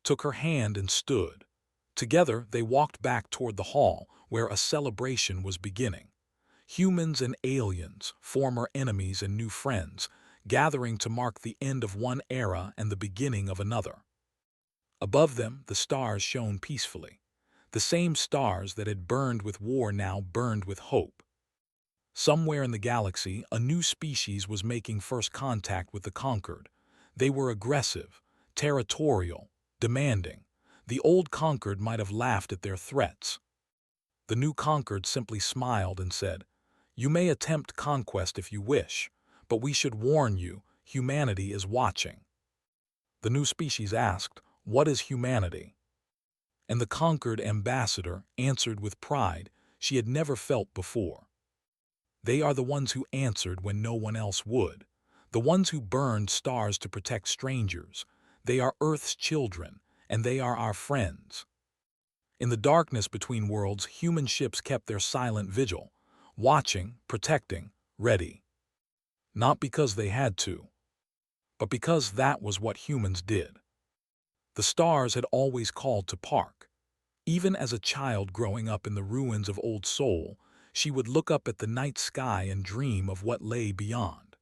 Took her hand and stood. Together they walked back toward the hall where a celebration was beginning. Humans and aliens, former enemies and new friends, gathering to mark the end of one era and the beginning of another. Above them, the stars shone peacefully. The same stars that had burned with war now burned with hope. Somewhere in the galaxy, a new species was making first contact with the conquered. They were aggressive, territorial, demanding. The old conquered might have laughed at their threats. The new conquered simply smiled and said, "You may attempt conquest if you wish, but we should warn you, humanity is watching." The new species asked, "What is humanity?" And the conquered ambassador answered with pride she had never felt before. They are the ones who answered when no one else would, the ones who burned stars to protect strangers. They are Earth's children, and they are our friends. In the darkness between worlds, human ships kept their silent vigil, watching, protecting, ready. Not because they had to, but because that was what humans did. The stars had always called to Park. Even as a child growing up in the ruins of Old Seoul, she would look up at the night sky and dream of what lay beyond.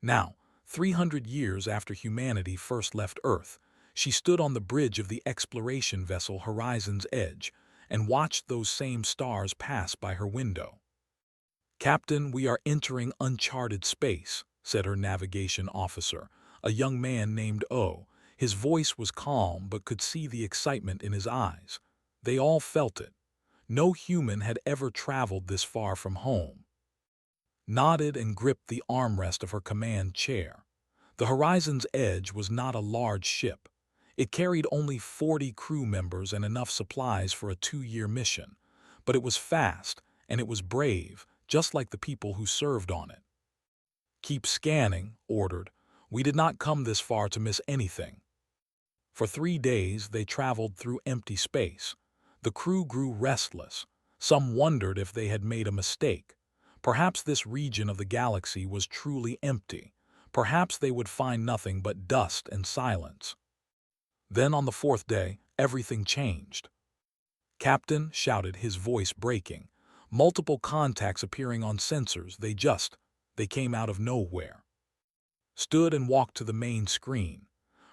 Now, 300 years after humanity first left Earth, she stood on the bridge of the exploration vessel Horizon's Edge and watched those same stars pass by her window. "Captain, we are entering uncharted space," said her navigation officer, a young man named O. His voice was calm but could see the excitement in his eyes. They all felt it. No human had ever traveled this far from home. Nodded and gripped the armrest of her command chair. The Horizon's Edge was not a large ship. It carried only 40 crew members and enough supplies for a 2-year mission. But it was fast, and it was brave, just like the people who served on it. "Keep scanning," ordered. "We did not come this far to miss anything." For 3 days they traveled through empty space. The crew grew restless. Some wondered if they had made a mistake. Perhaps this region of the galaxy was truly empty. Perhaps they would find nothing but dust and silence. Then on the 4th day, everything changed. "Captain," shouted, his voice breaking. Multiple contacts appearing on sensors, they came out of nowhere. Stood and walked to the main screen.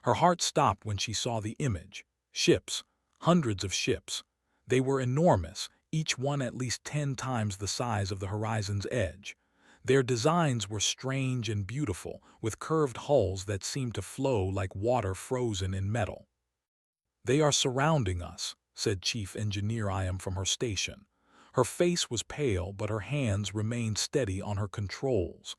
Her heart stopped when she saw the image. Ships, hundreds of ships. They were enormous, each one at least 10 times the size of the Horizon's Edge. Their designs were strange and beautiful, with curved hulls that seemed to flow like water frozen in metal. "They are surrounding us," said Chief Engineer Iam from her station. Her face was pale, but her hands remained steady on her controls.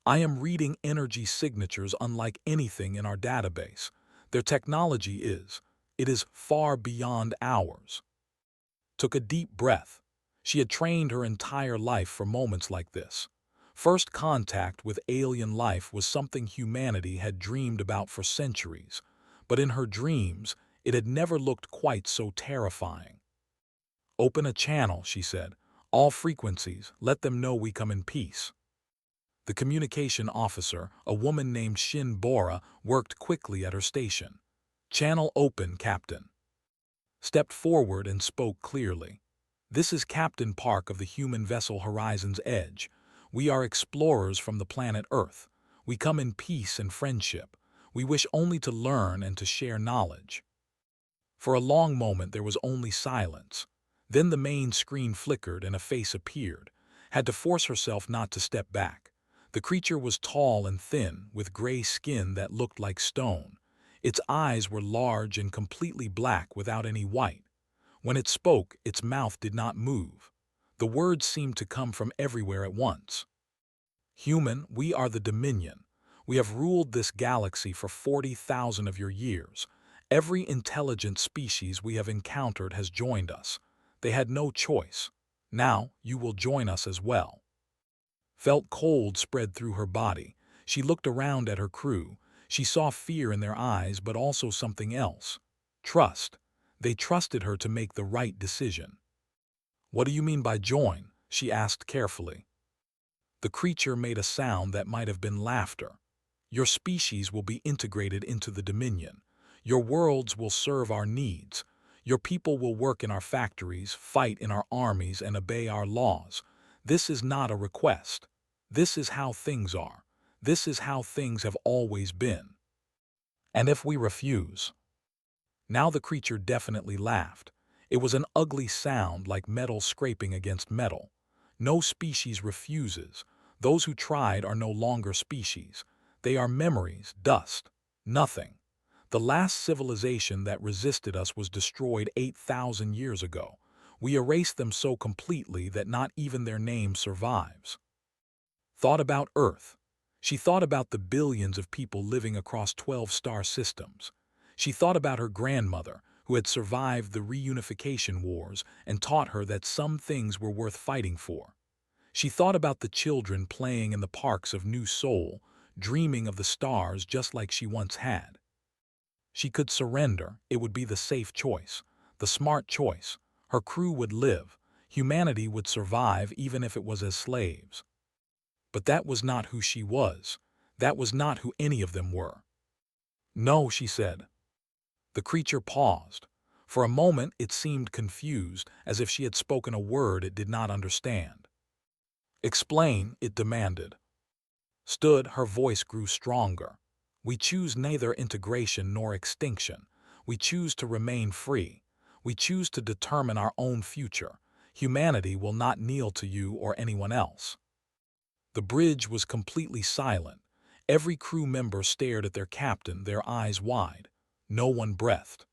"I am reading energy signatures unlike anything in our database. Their technology it is far beyond ours." Took a deep breath. She had trained her entire life for moments like this. First contact with alien life was something humanity had dreamed about for centuries, but in her dreams, it had never looked quite so terrifying. "Open a channel," she said. "All frequencies, let them know we come in peace." The communication officer, a woman named Shin Bora, worked quickly at her station. "Channel open, Captain." Stepped forward and spoke clearly. "This is Captain Park of the human vessel Horizon's Edge. We are explorers from the planet Earth. We come in peace and friendship. We wish only to learn and to share knowledge." For a long moment there was only silence. Then the main screen flickered and a face appeared. Had to force herself not to step back. The creature was tall and thin, with gray skin that looked like stone. Its eyes were large and completely black without any white. When it spoke, its mouth did not move. The words seemed to come from everywhere at once. "Human, we are the Dominion. We have ruled this galaxy for 40,000 of your years. Every intelligent species we have encountered has joined us. They had no choice. Now you will join us as well." Felt cold spread through her body. She looked around at her crew. She saw fear in their eyes, but also something else. Trust. They trusted her to make the right decision. "What do you mean by join?" she asked carefully. The creature made a sound that might have been laughter. "Your species will be integrated into the Dominion. Your worlds will serve our needs. Your people will work in our factories, fight in our armies, and obey our laws. This is not a request. This is how things are. This is how things have always been. And if we refuse?" Now the creature definitely laughed. It was an ugly sound like metal scraping against metal. No species refuses. Those who tried are no longer species. They are memories, dust, nothing. The last civilization that resisted us was destroyed 8,000 years ago. We erased them so completely that not even their name survives. Thought about Earth. She thought about the billions of people living across 12 star systems. She thought about her grandmother, who had survived the reunification wars and taught her that some things were worth fighting for. She thought about the children playing in the parks of New Seoul, dreaming of the stars just like she once had. She could surrender. It would be the safe choice, the smart choice. Her crew would live. Humanity would survive even if it was as slaves. But that was not who she was. That was not who any of them were. "No," she said. The creature paused. For a moment it seemed confused, as if she had spoken a word it did not understand. "Explain," it demanded. Stood, her voice grew stronger. "We choose neither integration nor extinction. We choose to remain free. We choose to determine our own future. Humanity will not kneel to you or anyone else." The bridge was completely silent. Every crew member stared at their captain, their eyes wide. No one breathed.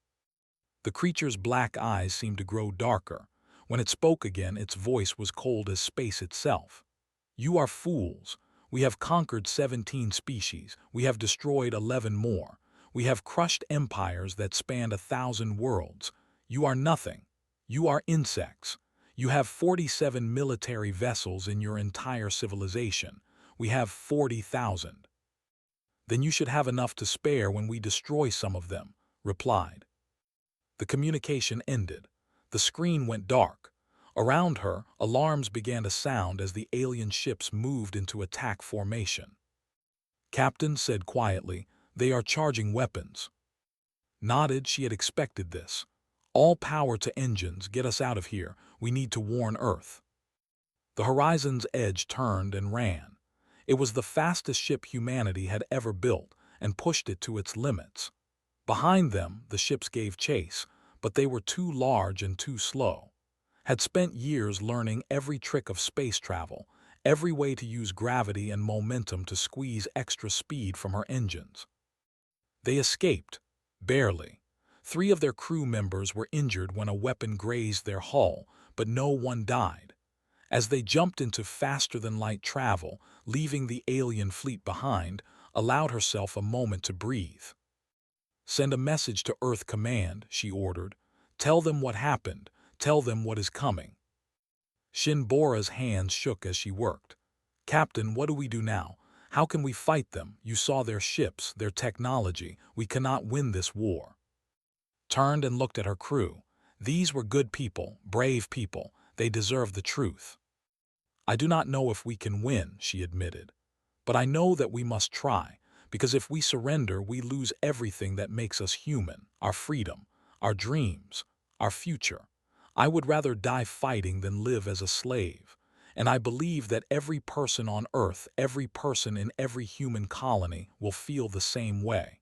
The creature's black eyes seemed to grow darker. When it spoke again, its voice was cold as space itself. "You are fools. We have conquered 17 species. We have destroyed 11 more. We have crushed empires that spanned 1,000 worlds. You are nothing. You are insects. You have 47 military vessels in your entire civilization. We have 40,000. "Then you should have enough to spare when we destroy some of them," replied. The communication ended. The screen went dark. Around her, alarms began to sound as the alien ships moved into attack formation. "Captain," said quietly, "they are charging weapons." Nodded. She had expected this. "All power to engines. Get us out of here. We need to warn Earth." The horizon's edge turned and ran. It was the fastest ship humanity had ever built and pushed it to its limits. Behind them, the ships gave chase, but they were too large and too slow. Had spent years learning every trick of space travel, every way to use gravity and momentum to squeeze extra speed from her engines. They escaped, barely. 3 of their crew members were injured when a weapon grazed their hull, but no one died. As they jumped into faster-than-light travel, leaving the alien fleet behind, allowed herself a moment to breathe. "Send a message to Earth Command," she ordered. "Tell them what happened. Tell them what is coming." Shinbora's hands shook as she worked. "Captain, what do we do now? How can we fight them? You saw their ships, their technology. We cannot win this war." Turned and looked at her crew. These were good people, brave people. They deserve the truth. "I do not know if we can win," she admitted. "But I know that we must try, because if we surrender, we lose everything that makes us human, our freedom, our dreams, our future. I would rather die fighting than live as a slave. And I believe that every person on Earth, every person in every human colony will feel the same way."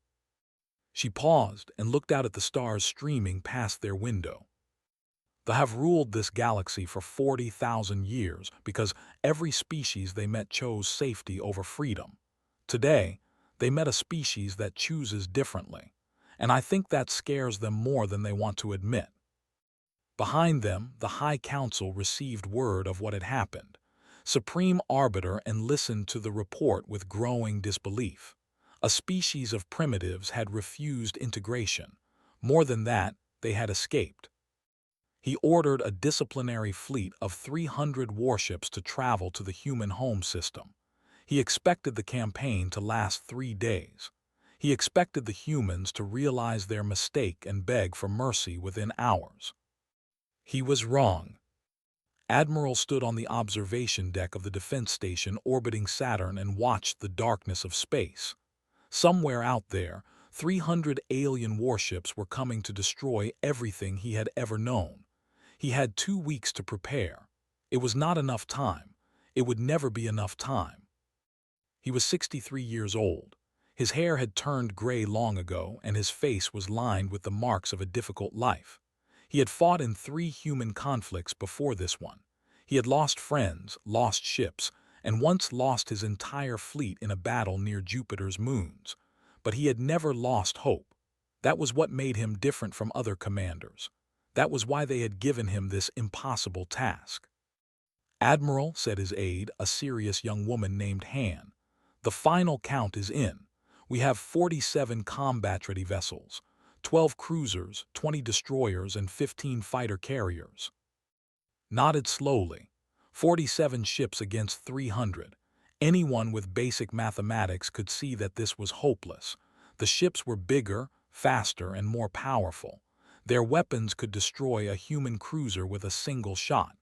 She paused and looked out at the stars streaming past their window. They have ruled this galaxy for 40,000 years because every species they met chose safety over freedom. Today, they met a species that chooses differently, and I think that scares them more than they want to admit. Behind them, the High Council received word of what had happened, Supreme Arbiter, and listened to the report with growing disbelief. A species of primitives had refused integration. More than that, they had escaped. He ordered a disciplinary fleet of 300 warships to travel to the human home system. He expected the campaign to last 3 days. He expected the humans to realize their mistake and beg for mercy within hours. He was wrong. Admiral stood on the observation deck of the defense station orbiting Saturn and watched the darkness of space. Somewhere out there, 300 alien warships were coming to destroy everything he had ever known. He had 2 weeks to prepare. It was not enough time. It would never be enough time. He was 63 years old. His hair had turned gray long ago, and his face was lined with the marks of a difficult life. He had fought in 3 human conflicts before this one. He had lost friends, lost ships, and once lost his entire fleet in a battle near Jupiter's moons. But he had never lost hope. That was what made him different from other commanders. That was why they had given him this impossible task. "Admiral," said his aide, a serious young woman named Han, "the final count is in. We have 47 combat-ready vessels, 12 cruisers, 20 destroyers, and 15 fighter carriers." Nodded slowly. 47 ships against 300. Anyone with basic mathematics could see that this was hopeless. The ships were bigger, faster, and more powerful. Their weapons could destroy a human cruiser with a single shot.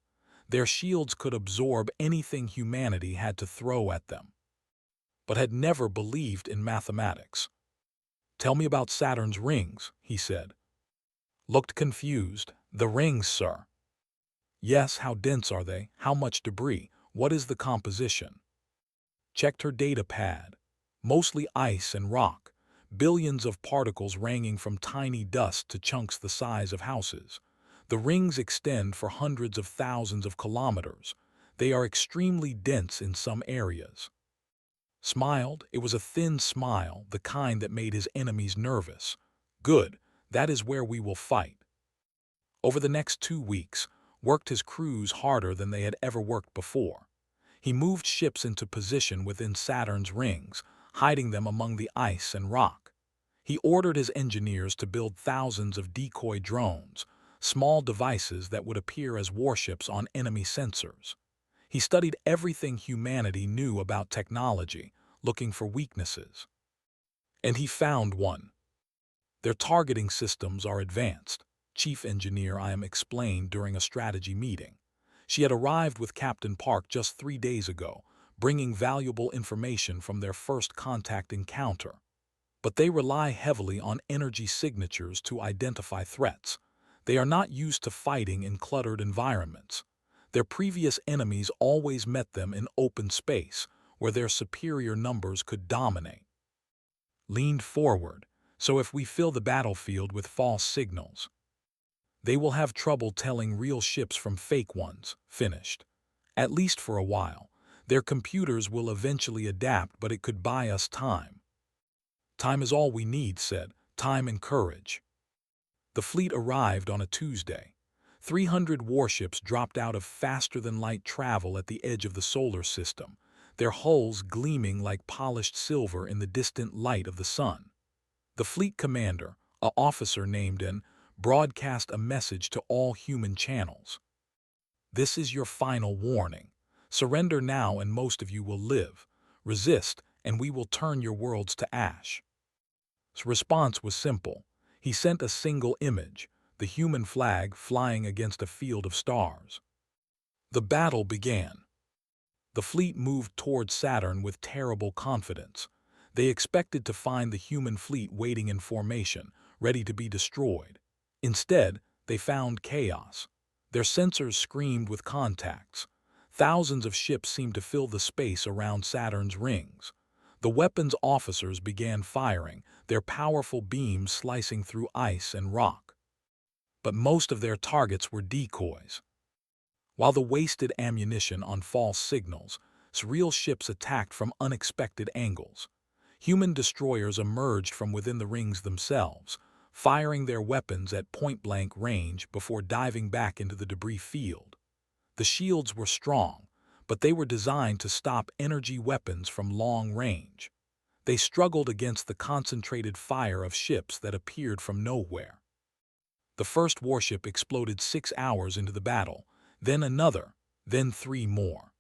Their shields could absorb anything humanity had to throw at them. But had never believed in mathematics. "Tell me about Saturn's rings," he said. Looked confused. "The rings, sir." "Yes, how dense are they? How much debris? What is the composition?" Checked her data pad. Mostly ice and rock. Billions of particles ranging from tiny dust to chunks the size of houses. The rings extend for hundreds of thousands of kilometers. They are extremely dense in some areas. Smiled. It was a thin smile, the kind that made his enemies nervous. "Good. That is where we will fight." Over the next 2 weeks, worked his crews harder than they had ever worked before. He moved ships into position within Saturn's rings, hiding them among the ice and rock. He ordered his engineers to build thousands of decoy drones, small devices that would appear as warships on enemy sensors. He studied everything humanity knew about technology, looking for weaknesses. And he found one. "Their targeting systems are advanced," Chief Engineer Im explained during a strategy meeting. She had arrived with Captain Park just 3 days ago, bringing valuable information from their first contact encounter. But they rely heavily on energy signatures to identify threats. They are not used to fighting in cluttered environments. Their previous enemies always met them in open space, where their superior numbers could dominate. Leaned forward, "So if we fill the battlefield with false signals, they will have trouble telling real ships from fake ones." Finished. "At least for a while. Their computers will eventually adapt, but it could buy us time." "Time is all we need," said. "Time and courage." The fleet arrived on a Tuesday. 300 warships dropped out of faster-than-light travel at the edge of the solar system, their hulls gleaming like polished silver in the distant light of the sun. The fleet commander, an officer named N, broadcast a message to all human channels. "This is your final warning. Surrender now and most of you will live. Resist, and we will turn your worlds to ash." His response was simple. He sent a single image, the human flag flying against a field of stars. The battle began. The fleet moved toward Saturn with terrible confidence. They expected to find the human fleet waiting in formation, ready to be destroyed. Instead, they found chaos. Their sensors screamed with contacts. Thousands of ships seemed to fill the space around Saturn's rings. The weapons officers began firing, their powerful beams slicing through ice and rock. But most of their targets were decoys. While the wasted ammunition on false signals, real ships attacked from unexpected angles. Human destroyers emerged from within the rings themselves, firing their weapons at point-blank range before diving back into the debris field. The shields were strong, but they were designed to stop energy weapons from long range. They struggled against the concentrated fire of ships that appeared from nowhere. The first warship exploded 6 hours into the battle, then another, then 3 more.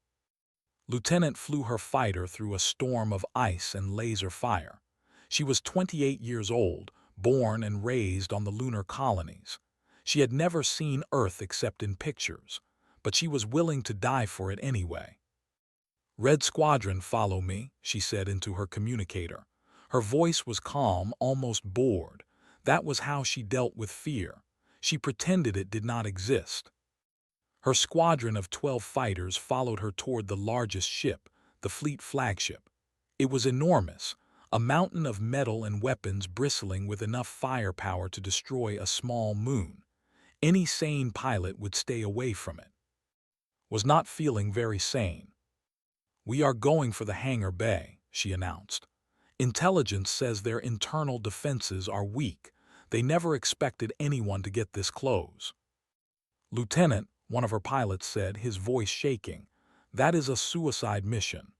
Lieutenant flew her fighter through a storm of ice and laser fire. She was 28 years old, born and raised on the lunar colonies. She had never seen Earth except in pictures, but she was willing to die for it anyway. "Red Squadron, follow me," she said into her communicator. Her voice was calm, almost bored. That was how she dealt with fear. She pretended it did not exist. Her squadron of 12 fighters followed her toward the largest ship, the fleet flagship. It was enormous, a mountain of metal and weapons bristling with enough firepower to destroy a small moon. Any sane pilot would stay away from it. Was not feeling very sane. "We are going for the hangar bay," she announced. "Intelligence says their internal defenses are weak. They never expected anyone to get this close." "Lieutenant," one of her pilots said, his voice shaking, "that is a suicide mission."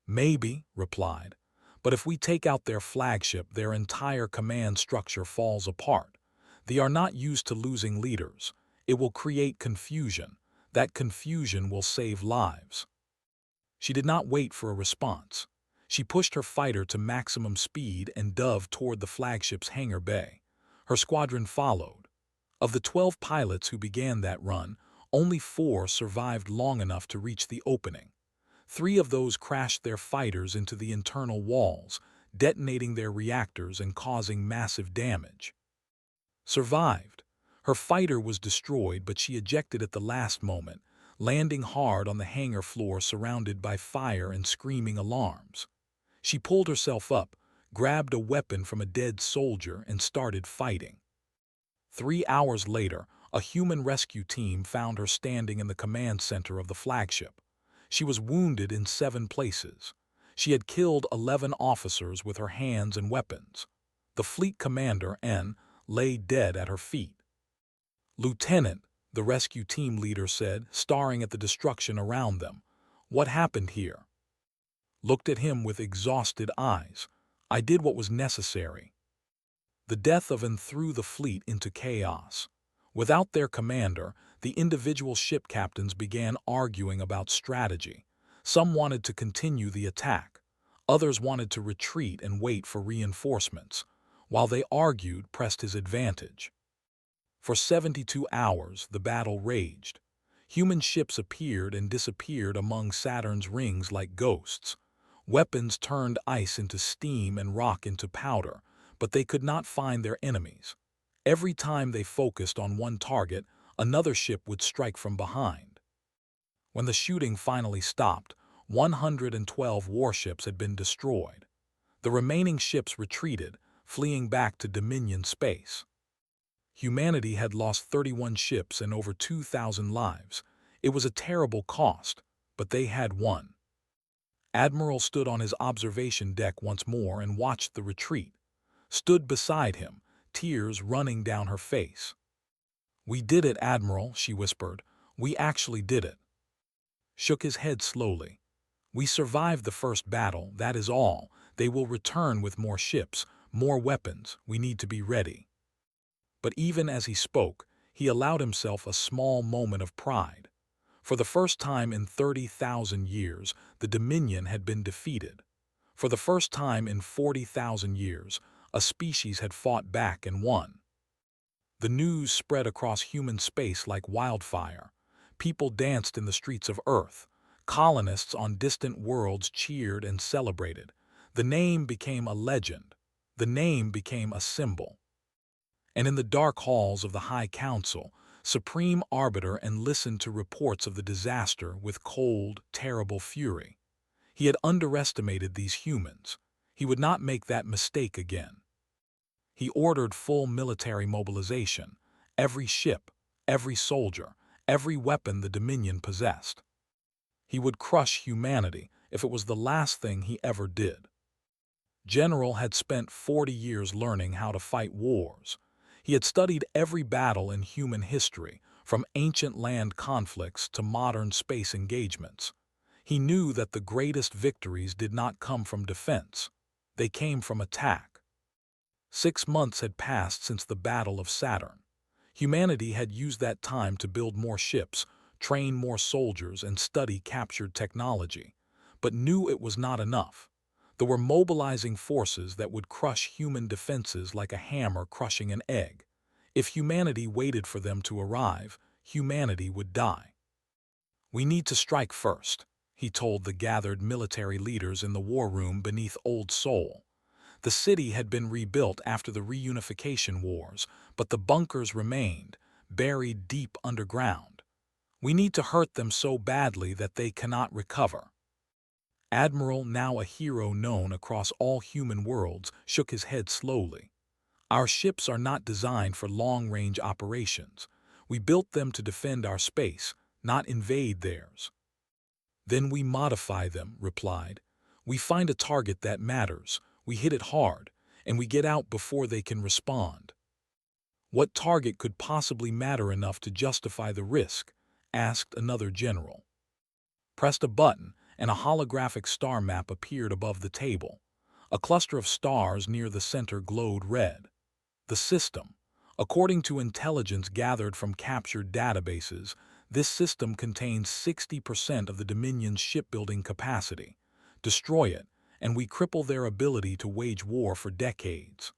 "Maybe," replied, "but if we take out their flagship, their entire command structure falls apart. They are not used to losing leaders. It will create confusion. That confusion will save lives." She did not wait for a response. She pushed her fighter to maximum speed and dove toward the flagship's hangar bay. Her squadron followed. Of the 12 pilots who began that run, only 4 survived long enough to reach the opening. 3 of those crashed their fighters into the internal walls, detonating their reactors and causing massive damage. Survived. Her fighter was destroyed, but she ejected at the last moment, landing hard on the hangar floor surrounded by fire and screaming alarms. She pulled herself up, grabbed a weapon from a dead soldier, and started fighting. 3 hours later, a human rescue team found her standing in the command center of the flagship. She was wounded in 7 places. She had killed 11 officers with her hands and weapons. The fleet commander, N, lay dead at her feet. "Lieutenant," the rescue team leader said, staring at the destruction around them, "what happened here?" Looked at him with exhausted eyes. "I did what was necessary." The death of N threw the fleet into chaos. Without their commander, the individual ship captains began arguing about strategy. Some wanted to continue the attack. Others wanted to retreat and wait for reinforcements. While they argued, pressed his advantage. For 72 hours, the battle raged. Human ships appeared and disappeared among Saturn's rings like ghosts. Weapons turned ice into steam and rock into powder, but they could not find their enemies. Every time they focused on one target, another ship would strike from behind. When the shooting finally stopped, 112 warships had been destroyed. The remaining ships retreated, fleeing back to Dominion space. Humanity had lost 31 ships and over 2,000 lives. It was a terrible cost, but they had won. Admiral stood on his observation deck once more and watched the retreat. Stood beside him, tears running down her face. "We did it, Admiral," she whispered. "We actually did it." Shook his head slowly. "We survived the first battle, that is all. They will return with more ships, more weapons. We need to be ready." But even as he spoke, he allowed himself a small moment of pride. For the first time in 30,000 years, the Dominion had been defeated. For the first time in 40,000 years, a species had fought back and won. The news spread across human space like wildfire. People danced in the streets of Earth. Colonists on distant worlds cheered and celebrated. The name became a legend. The name became a symbol. And in the dark halls of the High Council, supreme arbiter, and listened to reports of the disaster with cold, terrible fury. He had underestimated these humans. He would not make that mistake again. He ordered full military mobilization, every ship, every soldier, every weapon the Dominion possessed. He would crush humanity if it was the last thing he ever did. General had spent 40 years learning how to fight wars. He had studied every battle in human history, from ancient land conflicts to modern space engagements. He knew that the greatest victories did not come from defense. They came from attack. 6 months had passed since the Battle of Saturn. Humanity had used that time to build more ships, train more soldiers, and study captured technology, but knew it was not enough. There were mobilizing forces that would crush human defenses like a hammer crushing an egg. If humanity waited for them to arrive, humanity would die. "We need to strike first," he told the gathered military leaders in the war room beneath Old Seoul. The city had been rebuilt after the reunification wars, but the bunkers remained, buried deep underground. "We need to hurt them so badly that they cannot recover." Admiral, now a hero known across all human worlds, shook his head slowly. "Our ships are not designed for long-range operations. We built them to defend our space, not invade theirs." "Then we modify them," replied. "We find a target that matters, we hit it hard, and we get out before they can respond." "What target could possibly matter enough to justify the risk?" asked another general. Pressed a button, and a holographic star map appeared above the table. A cluster of stars near the center glowed red. The system. According to intelligence gathered from captured databases, this system contains 60% of the Dominion's shipbuilding capacity. Destroy it, and we cripple their ability to wage war for decades.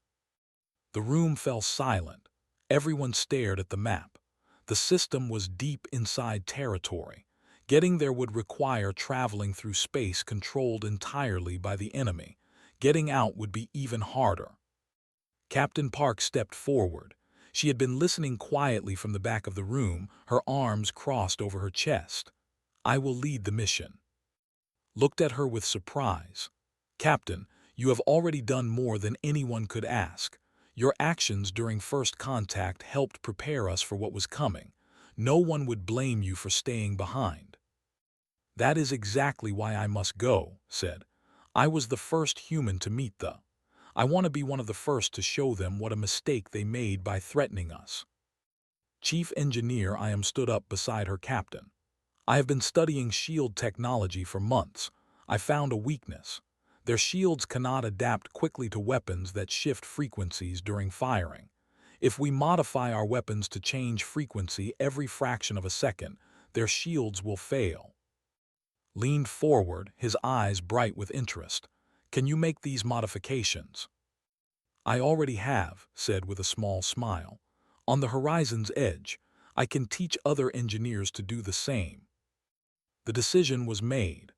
The room fell silent. Everyone stared at the map. The system was deep inside territory. Getting there would require traveling through space controlled entirely by the enemy. Getting out would be even harder. Captain Park stepped forward. She had been listening quietly from the back of the room, her arms crossed over her chest. "I will lead the mission." Looked at her with surprise. "Captain, you have already done more than anyone could ask. Your actions during first contact helped prepare us for what was coming. No one would blame you for staying behind." "That is exactly why I must go," said. "I was the first human to meet the. I want to be one of the first to show them what a mistake they made by threatening us." Chief Engineer I stood up beside her captain. "I have been studying shield technology for months. I found a weakness. Their shields cannot adapt quickly to weapons that shift frequencies during firing. If we modify our weapons to change frequency every fraction of a second, their shields will fail." Leaned forward, his eyes bright with interest. "Can you make these modifications?" "I already have," said with a small smile. "On the horizon's edge, I can teach other engineers to do the same." The decision was made.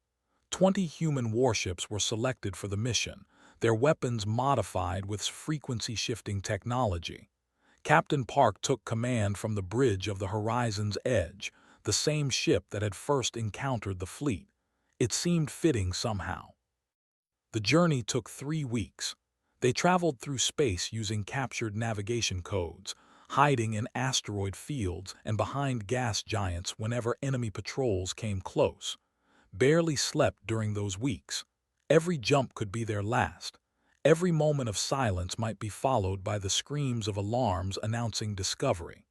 20 human warships were selected for the mission, their weapons modified with frequency-shifting technology. Captain Park took command from the bridge of the horizon's edge, the same ship that had first encountered the fleet. It seemed fitting somehow. The journey took 3 weeks. They traveled through space using captured navigation codes, hiding in asteroid fields and behind gas giants whenever enemy patrols came close. Barely slept during those weeks. Every jump could be their last. Every moment of silence might be followed by the screams of alarms announcing discovery.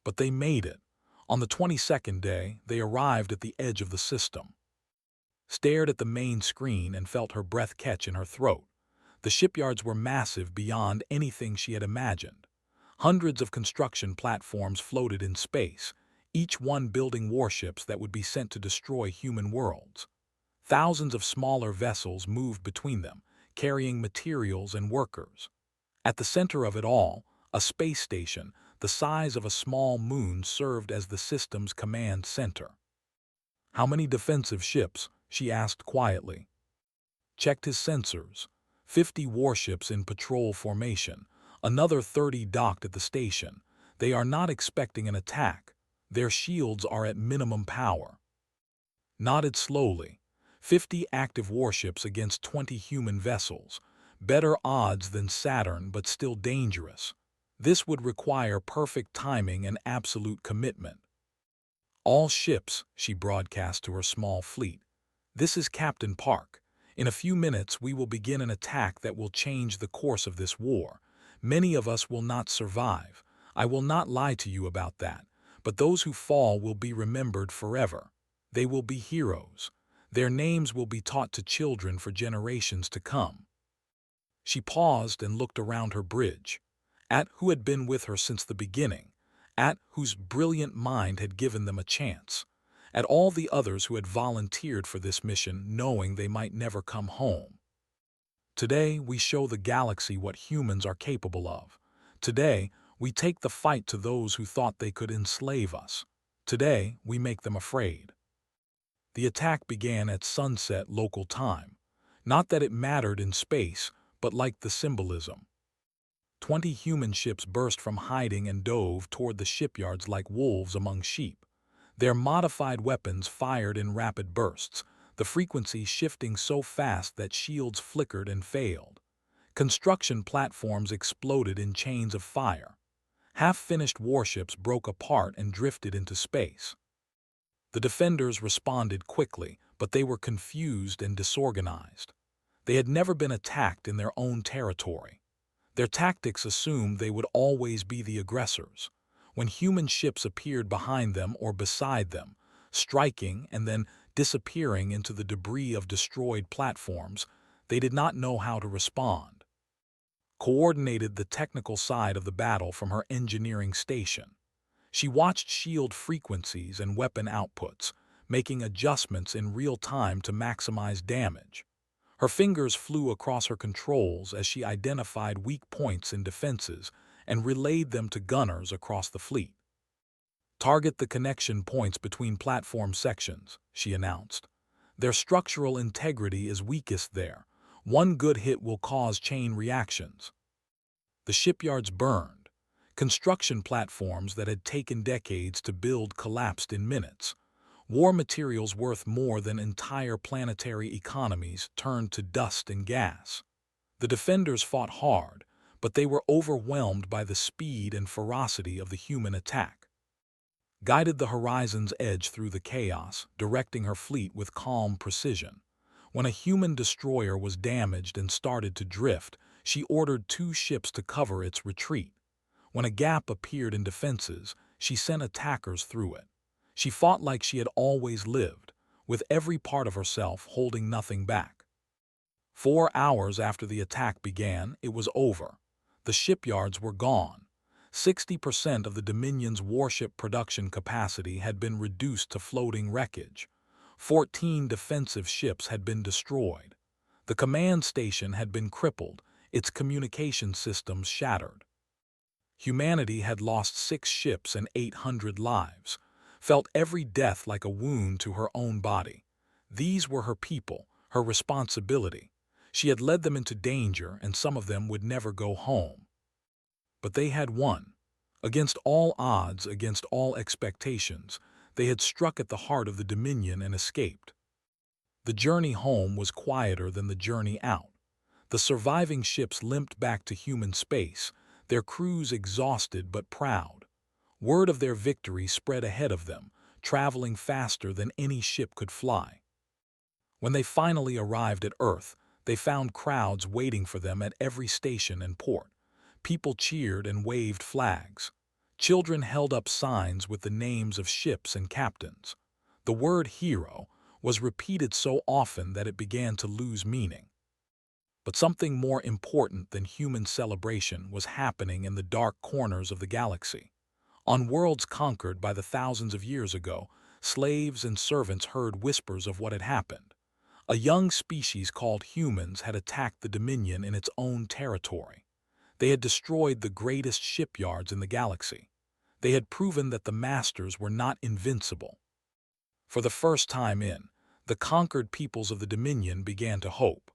But they made it. On the 22nd day, they arrived at the edge of the system. Stared at the main screen and felt her breath catch in her throat. The shipyards were massive beyond anything she had imagined. Hundreds of construction platforms floated in space, each one building warships that would be sent to destroy human worlds. Thousands of smaller vessels moved between them, carrying materials and workers. At the center of it all, a space station, the size of a small moon, served as the system's command center. "How many defensive ships?" she asked quietly. Checked his sensors. 50 warships in patrol formation. Another 30 docked at the station. They are not expecting an attack. Their shields are at minimum power. Nodded slowly. 50 active warships against 20 human vessels. Better odds than Saturn, but still dangerous. This would require perfect timing and absolute commitment. All ships, she broadcast to her small fleet. This is Captain Park. In a few minutes we will begin an attack that will change the course of this war. Many of us will not survive. I will not lie to you about that. But those who fall will be remembered forever. They will be heroes. Their names will be taught to children for generations to come. She paused and looked around her bridge. At who had been with her since the beginning. At whose brilliant mind had given them a chance. At all the others who had volunteered for this mission knowing they might never come home. Today, we show the galaxy what humans are capable of. Today, we take the fight to those who thought they could enslave us. Today, we make them afraid. The attack began at sunset local time. Not that it mattered in space, but like the symbolism. 20 human ships burst from hiding and dove toward the shipyards like wolves among sheep. Their modified weapons fired in rapid bursts, the frequency shifting so fast that shields flickered and failed. Construction platforms exploded in chains of fire. Half-finished warships broke apart and drifted into space. The defenders responded quickly, but they were confused and disorganized. They had never been attacked in their own territory. Their tactics assumed they would always be the aggressors. When human ships appeared behind them or beside them, striking and then disappearing into the debris of destroyed platforms, they did not know how to respond. Coordinated the technical side of the battle from her engineering station. She watched shield frequencies and weapon outputs, making adjustments in real time to maximize damage. Her fingers flew across her controls as she identified weak points in defenses and relayed them to gunners across the fleet. Target the connection points between platform sections, she announced. Their structural integrity is weakest there. One good hit will cause chain reactions. The shipyards burned. Construction platforms that had taken decades to build collapsed in minutes. War materials worth more than entire planetary economies turned to dust and gas. The defenders fought hard, but they were overwhelmed by the speed and ferocity of the human attack. Guided the horizon's edge through the chaos, directing her fleet with calm precision. When a human destroyer was damaged and started to drift, she ordered 2 ships to cover its retreat. When a gap appeared in defenses, she sent attackers through it. She fought like she had always lived, with every part of herself holding nothing back. 4 hours after the attack began, it was over. The shipyards were gone. 60% of the Dominion's warship production capacity had been reduced to floating wreckage. 14 defensive ships had been destroyed. The command station had been crippled, its communication systems shattered. Humanity had lost 6 ships and 800 lives, felt every death like a wound to her own body. These were her people, her responsibility. She had led them into danger, and some of them would never go home. But they had won. Against all odds, against all expectations, they had struck at the heart of the Dominion and escaped. The journey home was quieter than the journey out. The surviving ships limped back to human space, their crews exhausted but proud. Word of their victory spread ahead of them, traveling faster than any ship could fly. When they finally arrived at Earth, they found crowds waiting for them at every station and port. People cheered and waved flags. Children held up signs with the names of ships and captains. The word hero was repeated so often that it began to lose meaning. But something more important than human celebration was happening in the dark corners of the galaxy. On worlds conquered by the thousands of years ago, slaves and servants heard whispers of what had happened. A young species called humans had attacked the Dominion in its own territory. They had destroyed the greatest shipyards in the galaxy. They had proven that the masters were not invincible. For the first time the conquered peoples of the Dominion began to hope.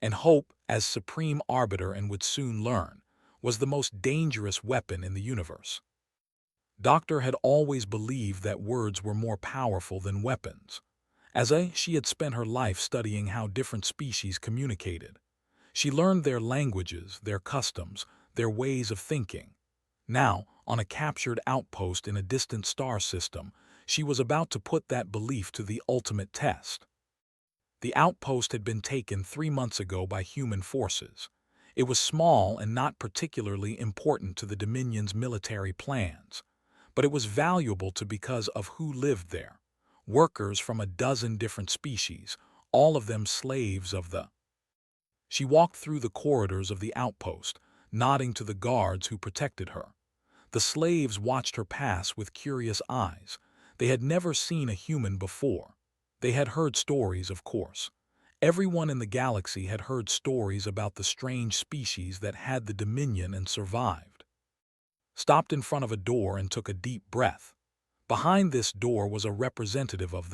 And hope, as supreme arbiter and would soon learn, was the most dangerous weapon in the universe. Doctor had always believed that words were more powerful than weapons. She had spent her life studying how different species communicated. She learned their languages, their customs, their ways of thinking. Now, on a captured outpost in a distant star system, she was about to put that belief to the ultimate test. The outpost had been taken 3 months ago by human forces. It was small and not particularly important to the Dominion's military plans, but it was valuable because of who lived there. Workers from a dozen different species, all of them slaves of the. She walked through the corridors of the outpost, nodding to the guards who protected her. The slaves watched her pass with curious eyes. They had never seen a human before. They had heard stories, of course. Everyone in the galaxy had heard stories about the strange species that had the Dominion and survived. Stopped in front of a door and took a deep breath. Behind this door was a representative of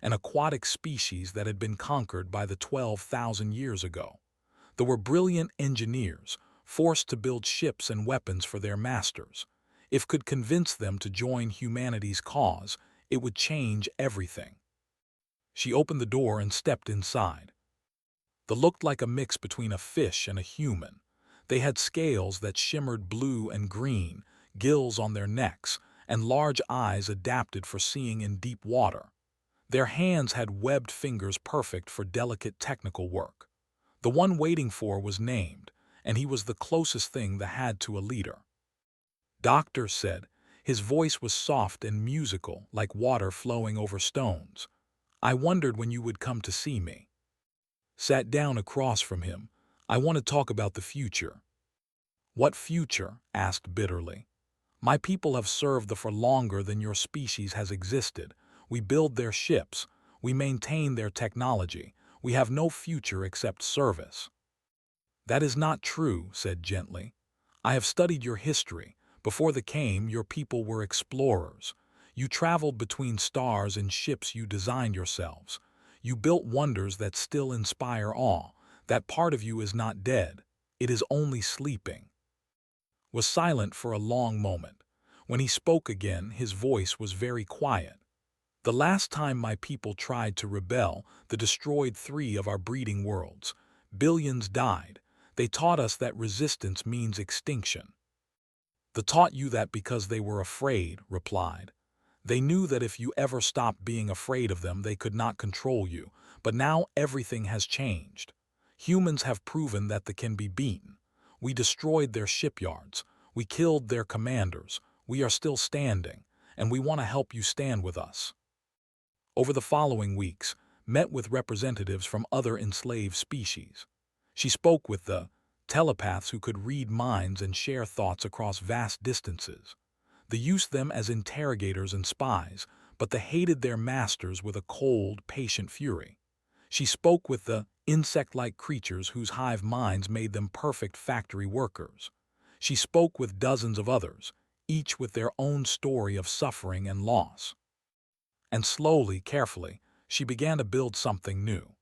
an aquatic species that had been conquered by the 12,000 years ago. They were brilliant engineers, forced to build ships and weapons for their masters. If could convince them to join humanity's cause, it would change everything. She opened the door and stepped inside. They looked like a mix between a fish and a human. They had scales that shimmered blue and green, gills on their necks, and large eyes adapted for seeing in deep water. Their hands had webbed fingers perfect for delicate technical work. The one waiting for was named, and he was the closest thing they had to a leader. Doctor said. His voice was soft and musical, like water flowing over stones. I wondered when you would come to see me. Sat down across from him. I want to talk about the future. What future? Asked bitterly. My people have served for longer than your species has existed. We build their ships. We maintain their technology. We have no future except service. That is not true, said gently. I have studied your history. Before they came, your people were explorers. You traveled between stars in ships you designed yourselves. You built wonders that still inspire awe. That part of you is not dead. It is only sleeping. Was silent for a long moment. When he spoke again, his voice was very quiet. The last time my people tried to rebel, they destroyed 3 of our breeding worlds. Billions died. They taught us that resistance means extinction. They taught you that because they were afraid, replied. They knew that if you ever stopped being afraid of them, they could not control you. But now everything has changed. Humans have proven that they can be beaten. We destroyed their shipyards. We killed their commanders. We are still standing, and we want to help you stand with us. Over the following weeks, met with representatives from other enslaved species. She spoke with the telepaths who could read minds and share thoughts across vast distances. They used them as interrogators and spies, but they hated their masters with a cold, patient fury. She spoke with the insect-like creatures whose hive minds made them perfect factory workers. She spoke with dozens of others, each with their own story of suffering and loss. And slowly, carefully, she began to build something new.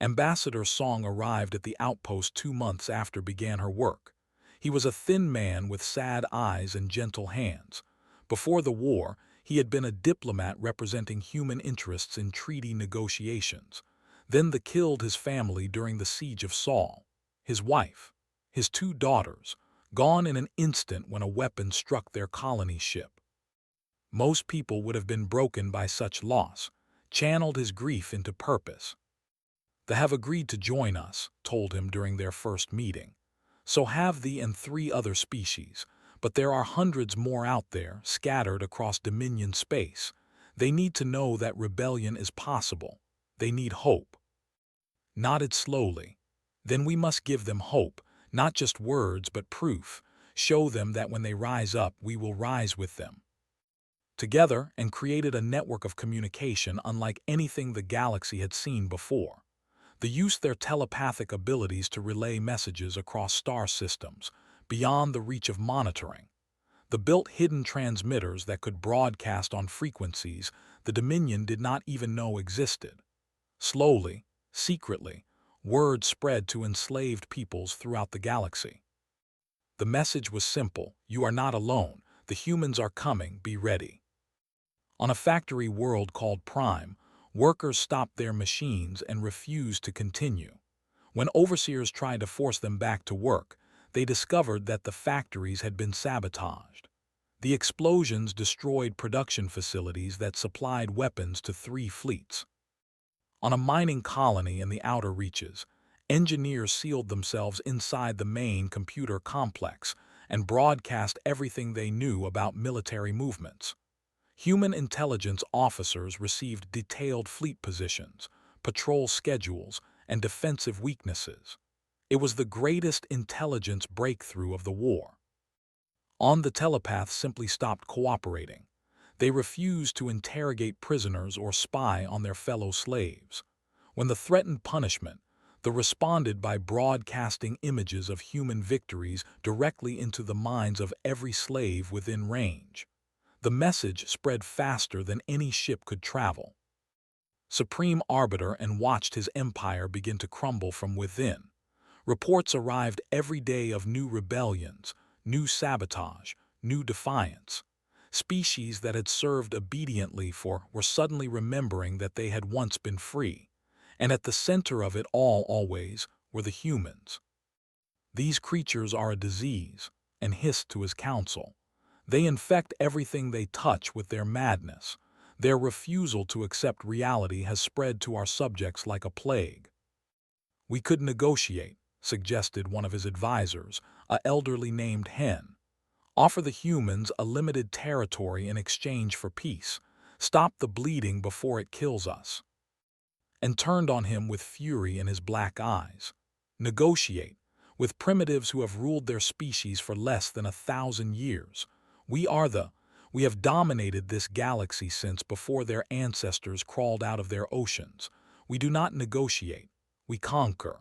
Ambassador Song arrived at the outpost 2 months after began her work. He was a thin man with sad eyes and gentle hands. Before the war, he had been a diplomat representing human interests in treaty negotiations. Then they killed his family during the siege of Saul, his wife, his 2 daughters, gone in an instant when a weapon struck their colony ship. Most people would have been broken by such loss, channeled his grief into purpose. They have agreed to join us, told him during their first meeting. So have thee and 3 other species, but there are hundreds more out there, scattered across Dominion space. They need to know that rebellion is possible. They need hope. Nodded slowly. Then we must give them hope, not just words but proof. Show them that when they rise up, we will rise with them. Together, and created a network of communication unlike anything the galaxy had seen before. They used their telepathic abilities to relay messages across star systems, beyond the reach of monitoring. They built hidden transmitters that could broadcast on frequencies the Dominion did not even know existed. Slowly, secretly, word spread to enslaved peoples throughout the galaxy. The message was simple: you are not alone. The humans are coming, be ready. On a factory world called Prime, workers stopped their machines and refused to continue. When overseers tried to force them back to work, they discovered that the factories had been sabotaged. The explosions destroyed production facilities that supplied weapons to 3 fleets. On a mining colony in the outer reaches, engineers sealed themselves inside the main computer complex and broadcast everything they knew about military movements. Human intelligence officers received detailed fleet positions, patrol schedules, and defensive weaknesses. It was the greatest intelligence breakthrough of the war. The telepaths simply stopped cooperating. They refused to interrogate prisoners or spy on their fellow slaves. When the threatened punishment, they responded by broadcasting images of human victories directly into the minds of every slave within range. The message spread faster than any ship could travel. Supreme Arbiter and watched his empire begin to crumble from within. Reports arrived every day of new rebellions, new sabotage, new defiance. Species that had served obediently were suddenly remembering that they had once been free. And at the center of it all always were the humans. These creatures are a disease, and hissed to his counsel. They infect everything they touch with their madness. Their refusal to accept reality has spread to our subjects like a plague. We could negotiate, suggested one of his advisors, a elderly named Hen. Offer the humans a limited territory in exchange for peace. Stop the bleeding before it kills us. And turned on him with fury in his black eyes. Negotiate with primitives who have ruled their species for less than 1,000 years. We have dominated this galaxy since before their ancestors crawled out of their oceans. We do not negotiate, we conquer.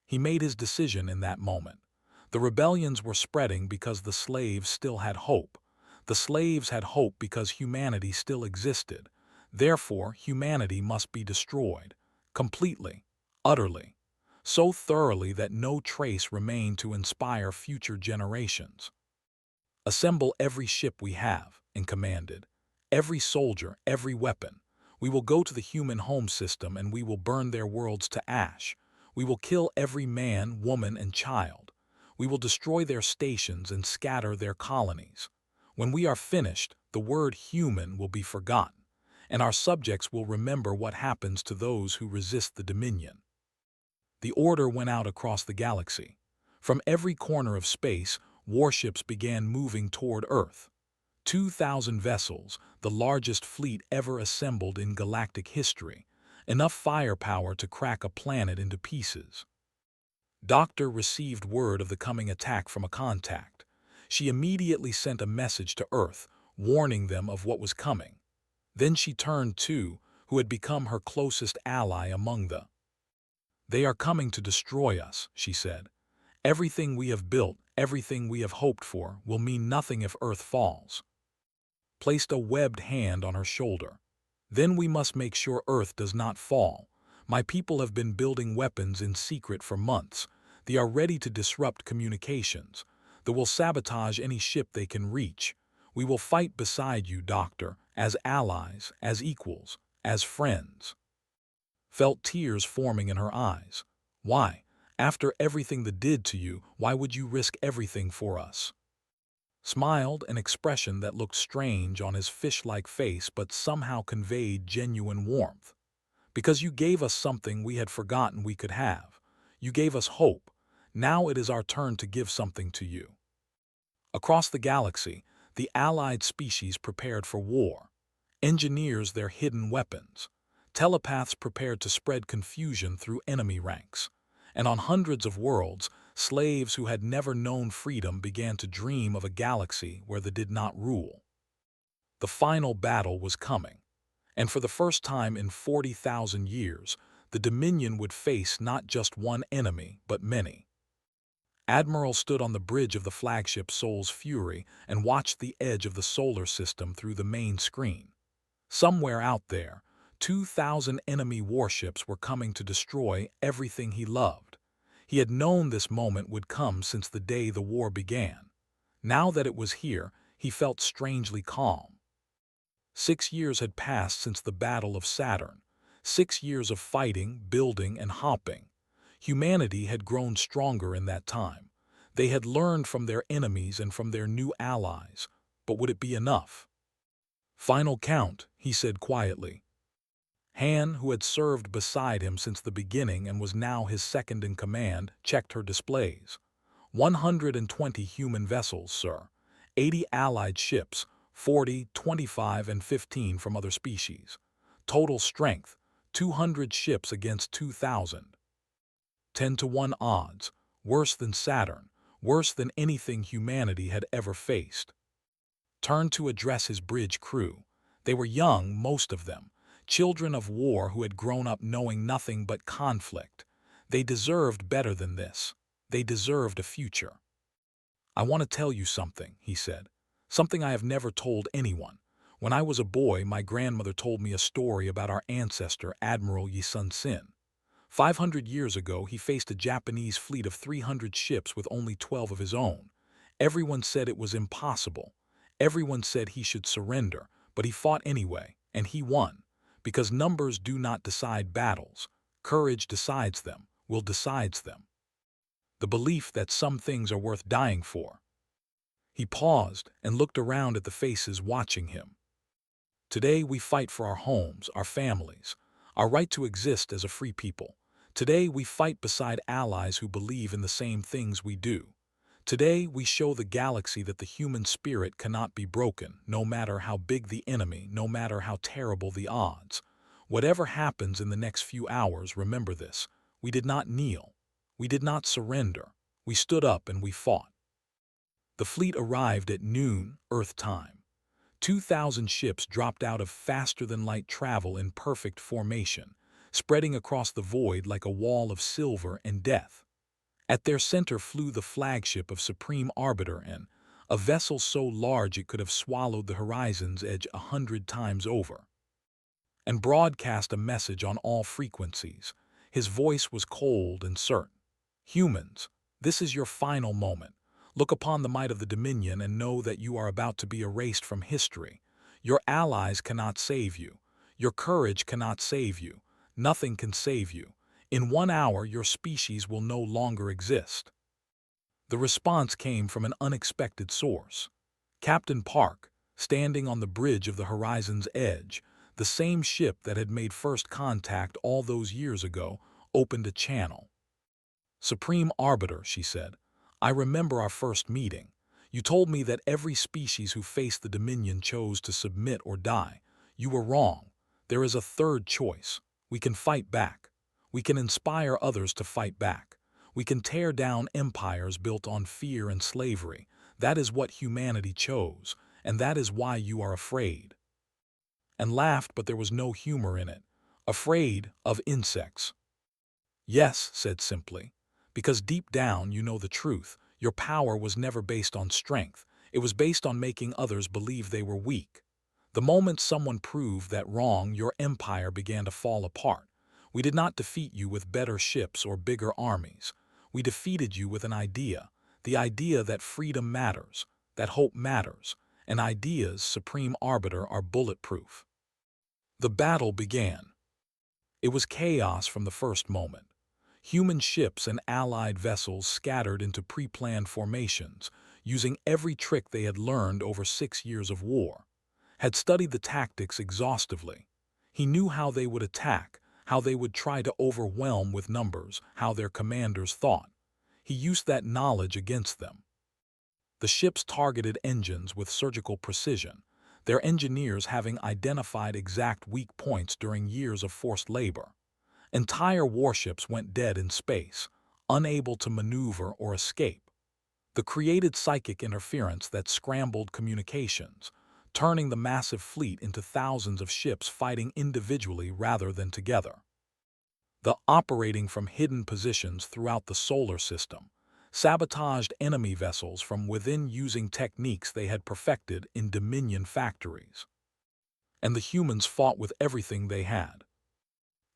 He made his decision in that moment. The rebellions were spreading because the slaves still had hope. The slaves had hope because humanity still existed. Therefore, humanity must be destroyed. Completely. Utterly. So thoroughly that no trace remained to inspire future generations. Assemble every ship we have, and commanded. Every soldier, every weapon. We will go to the human home system and we will burn their worlds to ash. We will kill every man, woman, and child. We will destroy their stations and scatter their colonies. When we are finished, the word human will be forgotten, and our subjects will remember what happens to those who resist the dominion. The order went out across the galaxy. From every corner of space, warships began moving toward Earth. 2,000 vessels, the largest fleet ever assembled in galactic history, enough firepower to crack a planet into pieces. Doctor received word of the coming attack from a contact. She immediately sent a message to Earth, warning them of what was coming. Then she turned to who had become her closest ally among the. They are coming to destroy us, she said. Everything we have built, everything we have hoped for, will mean nothing if Earth falls. Placed a webbed hand on her shoulder. Then we must make sure Earth does not fall. My people have been building weapons in secret for months. They are ready to disrupt communications. They will sabotage any ship they can reach. We will fight beside you, Doctor, as allies, as equals, as friends. Felt tears forming in her eyes. Why? After everything they did to you, why would you risk everything for us? Smiled, an expression that looked strange on his fish-like face but somehow conveyed genuine warmth. Because you gave us something we had forgotten we could have. You gave us hope. Now it is our turn to give something to you. Across the galaxy, the allied species prepared for war. Engineers their hidden weapons. Telepaths prepared to spread confusion through enemy ranks. And on hundreds of worlds, slaves who had never known freedom began to dream of a galaxy where they did not rule. The final battle was coming. And for the first time in 40,000 years, the Dominion would face not just one enemy, but many. Admiral stood on the bridge of the flagship Sol's Fury and watched the edge of the solar system through the main screen. Somewhere out there, 2,000 enemy warships were coming to destroy everything he loved. He had known this moment would come since the day the war began. Now that it was here, he felt strangely calm. 6 years had passed since the Battle of Saturn. 6 years of fighting, building, and hopping. Humanity had grown stronger in that time. They had learned from their enemies and from their new allies. But would it be enough? "Final count," he said quietly. Han, who had served beside him since the beginning and was now his second in command, checked her displays. 120 human vessels, sir. 80 allied ships, 40, 25, and 15 from other species. Total strength, 200 ships against 2,000. 10-to-1 odds, worse than Saturn, worse than anything humanity had ever faced. Turned to address his bridge crew. They were young, most of them, children of war who had grown up knowing nothing but conflict. They deserved better than this. They deserved a future. "I want to tell you something," he said. "Something I have never told anyone. When I was a boy, my grandmother told me a story about our ancestor, Admiral Yi Sun Sin. 500 years ago, he faced a Japanese fleet of 300 ships with only 12 of his own. Everyone said it was impossible. Everyone said he should surrender, but he fought anyway, and he won. Because numbers do not decide battles. Courage decides them, will decides them. The belief that some things are worth dying for." He paused and looked around at the faces watching him. "Today we fight for our homes, our families, our right to exist as a free people. Today we fight beside allies who believe in the same things we do. Today we show the galaxy that the human spirit cannot be broken, no matter how big the enemy, no matter how terrible the odds. Whatever happens in the next few hours, remember this. We did not kneel. We did not surrender. We stood up and we fought." The fleet arrived at noon, Earth time. 2,000 ships dropped out of faster-than-light travel in perfect formation, spreading across the void like a wall of silver and death. At their center flew the flagship of Supreme Arbiter N, a vessel so large it could have swallowed the horizon's edge 100 times over, and broadcast a message on all frequencies. His voice was cold and certain. "Humans, this is your final moment. Look upon the might of the Dominion and know that you are about to be erased from history. Your allies cannot save you. Your courage cannot save you. Nothing can save you. In 1 hour, your species will no longer exist." The response came from an unexpected source. Captain Park, standing on the bridge of the horizon's edge, the same ship that had made first contact all those years ago, opened a channel. "Supreme Arbiter," she said, "I remember our first meeting. You told me that every species who faced the Dominion chose to submit or die. You were wrong. There is a third choice. We can fight back. We can inspire others to fight back. We can tear down empires built on fear and slavery. That is what humanity chose, and that is why you are afraid." And laughed, but there was no humor in it. "Afraid of insects." "Yes," said simply. "Because deep down you know the truth. Your power was never based on strength. It was based on making others believe they were weak. The moment someone proved that wrong, your empire began to fall apart. We did not defeat you with better ships or bigger armies. We defeated you with an idea, the idea that freedom matters, that hope matters, and ideas, Supreme Arbiter, are bulletproof." The battle began. It was chaos from the first moment. Human ships and allied vessels scattered into pre-planned formations, using every trick they had learned over 6 years of war. Had studied the tactics exhaustively. He knew how they would attack, how they would try to overwhelm with numbers, how their commanders thought. He used that knowledge against them. The ships targeted engines with surgical precision, their engineers having identified exact weak points during years of forced labor. Entire warships went dead in space, unable to maneuver or escape. The created psychic interference that scrambled communications, turning the massive fleet into thousands of ships fighting individually rather than together. The operating from hidden positions throughout the solar system, sabotaged enemy vessels from within using techniques they had perfected in Dominion factories. And the humans fought with everything they had.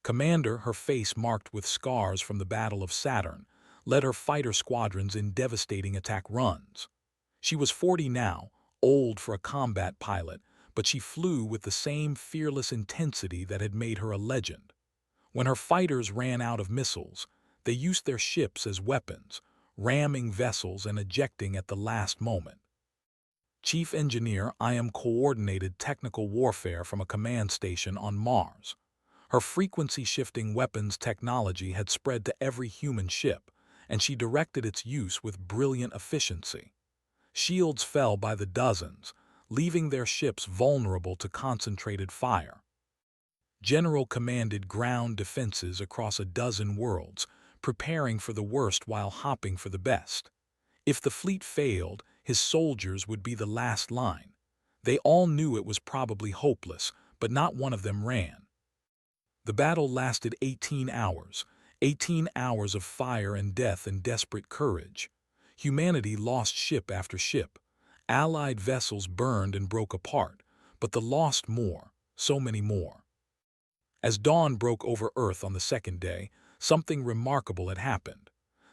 Commander, her face marked with scars from the Battle of Saturn, led her fighter squadrons in devastating attack runs. She was 40 now, old for a combat pilot, but she flew with the same fearless intensity that had made her a legend. When her fighters ran out of missiles, they used their ships as weapons, ramming vessels and ejecting at the last moment. Chief Engineer I.M. coordinated technical warfare from a command station on Mars. Her frequency-shifting weapons technology had spread to every human ship, and she directed its use with brilliant efficiency. Shields fell by the dozens, leaving their ships vulnerable to concentrated fire. General commanded ground defenses across a dozen worlds, preparing for the worst while hoping for the best. If the fleet failed, his soldiers would be the last line. They all knew it was probably hopeless, but not one of them ran. The battle lasted 18 hours, 18 hours of fire and death and desperate courage. Humanity lost ship after ship. Allied vessels burned and broke apart, but the lost more, so many more. As dawn broke over Earth on the second day, something remarkable had happened.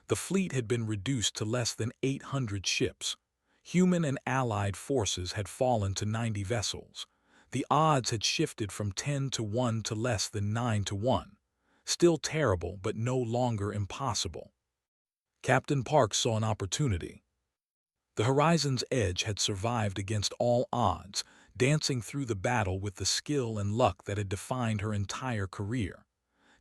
The fleet had been reduced to less than 800 ships. Human and allied forces had fallen to 90 vessels. The odds had shifted from 10 to 1 to less than 9 to 1. Still terrible, but no longer impossible. Captain Park saw an opportunity. The Horizon's Edge had survived against all odds, dancing through the battle with the skill and luck that had defined her entire career.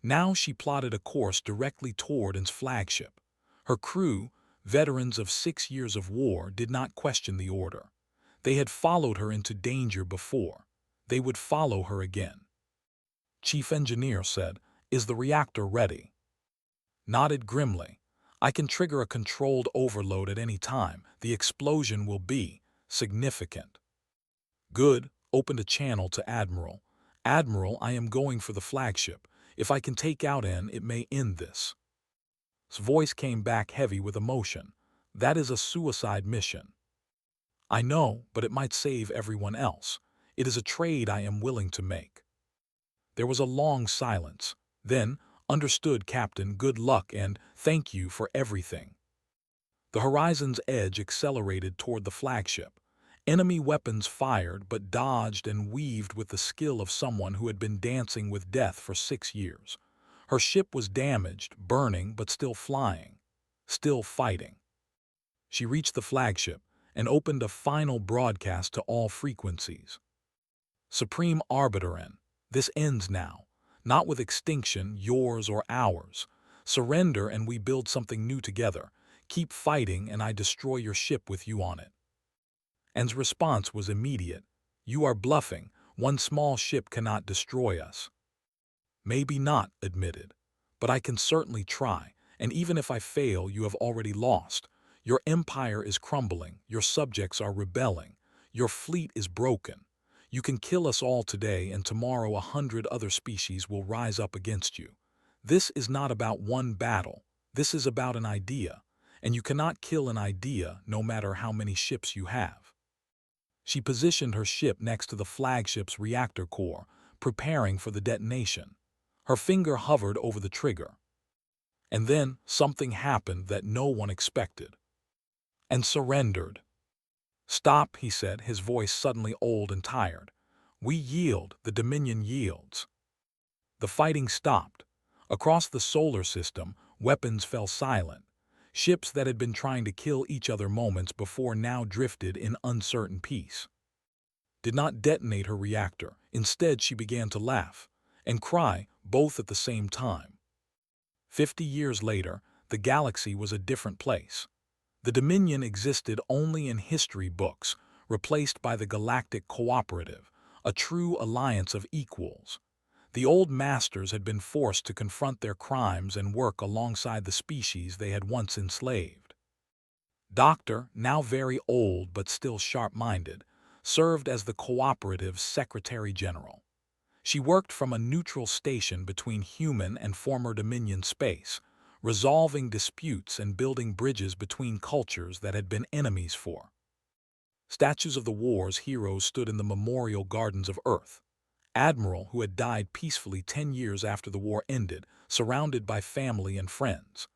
Now she plotted a course directly toward its flagship. Her crew, veterans of 6 years of war, did not question the order. They had followed her into danger before. They would follow her again. Chief Engineer said, "Is the reactor ready?" Nodded grimly. "I can trigger a controlled overload at any time. The explosion will be significant." "Good." Opened a channel to Admiral. "Admiral, I am going for the flagship. If I can take out N, it may end this." His voice came back heavy with emotion. "That is a suicide mission." "I know, but it might save everyone else. It is a trade I am willing to make." There was a long silence. Then, "Understood, Captain. Good luck and thank you for everything." The Horizon's Edge accelerated toward the flagship. Enemy weapons fired but dodged and weaved with the skill of someone who had been dancing with death for 6 years. Her ship was damaged, burning, but still flying, still fighting. She reached the flagship and opened a final broadcast to all frequencies. "Supreme Arbiter N, this ends now. Not with extinction, yours or ours. Surrender and we build something new together. Keep fighting and I destroy your ship with you on it." N's response was immediate. "You are bluffing. One small ship cannot destroy us." "Maybe not," admitted. "But I can certainly try, and even if I fail, you have already lost. Your empire is crumbling, your subjects are rebelling, your fleet is broken. You can kill us all today, and tomorrow 100 other species will rise up against you. This is not about one battle. This is about an idea, and you cannot kill an idea no matter how many ships you have." She positioned her ship next to the flagship's reactor core, preparing for the detonation. Her finger hovered over the trigger. And then something happened that no one expected. And surrendered. "Stop," he said, his voice suddenly old and tired. "We yield, the Dominion yields." The fighting stopped. Across the solar system, weapons fell silent. Ships that had been trying to kill each other moments before now drifted in uncertain peace. Did not detonate her reactor. Instead, she began to laugh and cry, both at the same time. 50 years later, the galaxy was a different place. The Dominion existed only in history books, replaced by the Galactic Cooperative, a true alliance of equals. The old masters had been forced to confront their crimes and work alongside the species they had once enslaved. Doctor, now very old but still sharp-minded, served as the Cooperative's Secretary General. She worked from a neutral station between human and former Dominion space, resolving disputes and building bridges between cultures that had been enemies for. Statues of the war's heroes stood in the memorial gardens of Earth. Admiral, who had died peacefully 10 years after the war ended, surrounded by family and friends.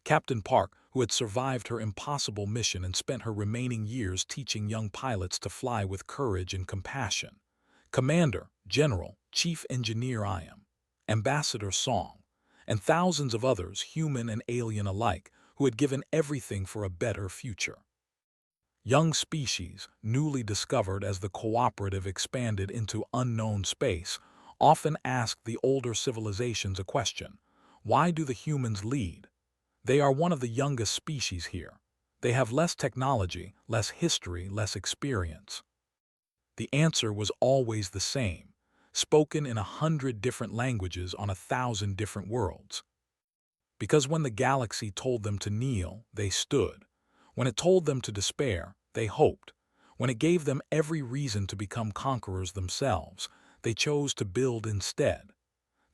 Captain Park, who had survived her impossible mission and spent her remaining years teaching young pilots to fly with courage and compassion. Commander, General, Chief Engineer I am, Ambassador Song, and thousands of others, human and alien alike, who had given everything for a better future. Young species, newly discovered as the cooperative expanded into unknown space, often asked the older civilizations a question: why do the humans lead? They are one of the youngest species here. They have less technology, less history, less experience. The answer was always the same, spoken in 100 different languages on 1,000 different worlds. Because when the galaxy told them to kneel, they stood. When it told them to despair, they hoped. When it gave them every reason to become conquerors themselves, they chose to build instead.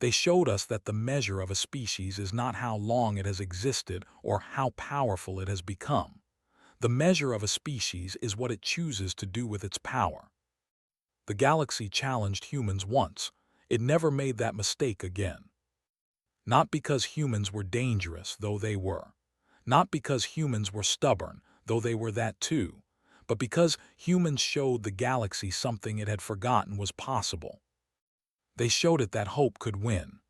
They showed us that the measure of a species is not how long it has existed or how powerful it has become. The measure of a species is what it chooses to do with its power. The galaxy challenged humans once. It never made that mistake again. Not because humans were dangerous, though they were. Not because humans were stubborn, though they were that too. But because humans showed the galaxy something it had forgotten was possible. They showed it that hope could win.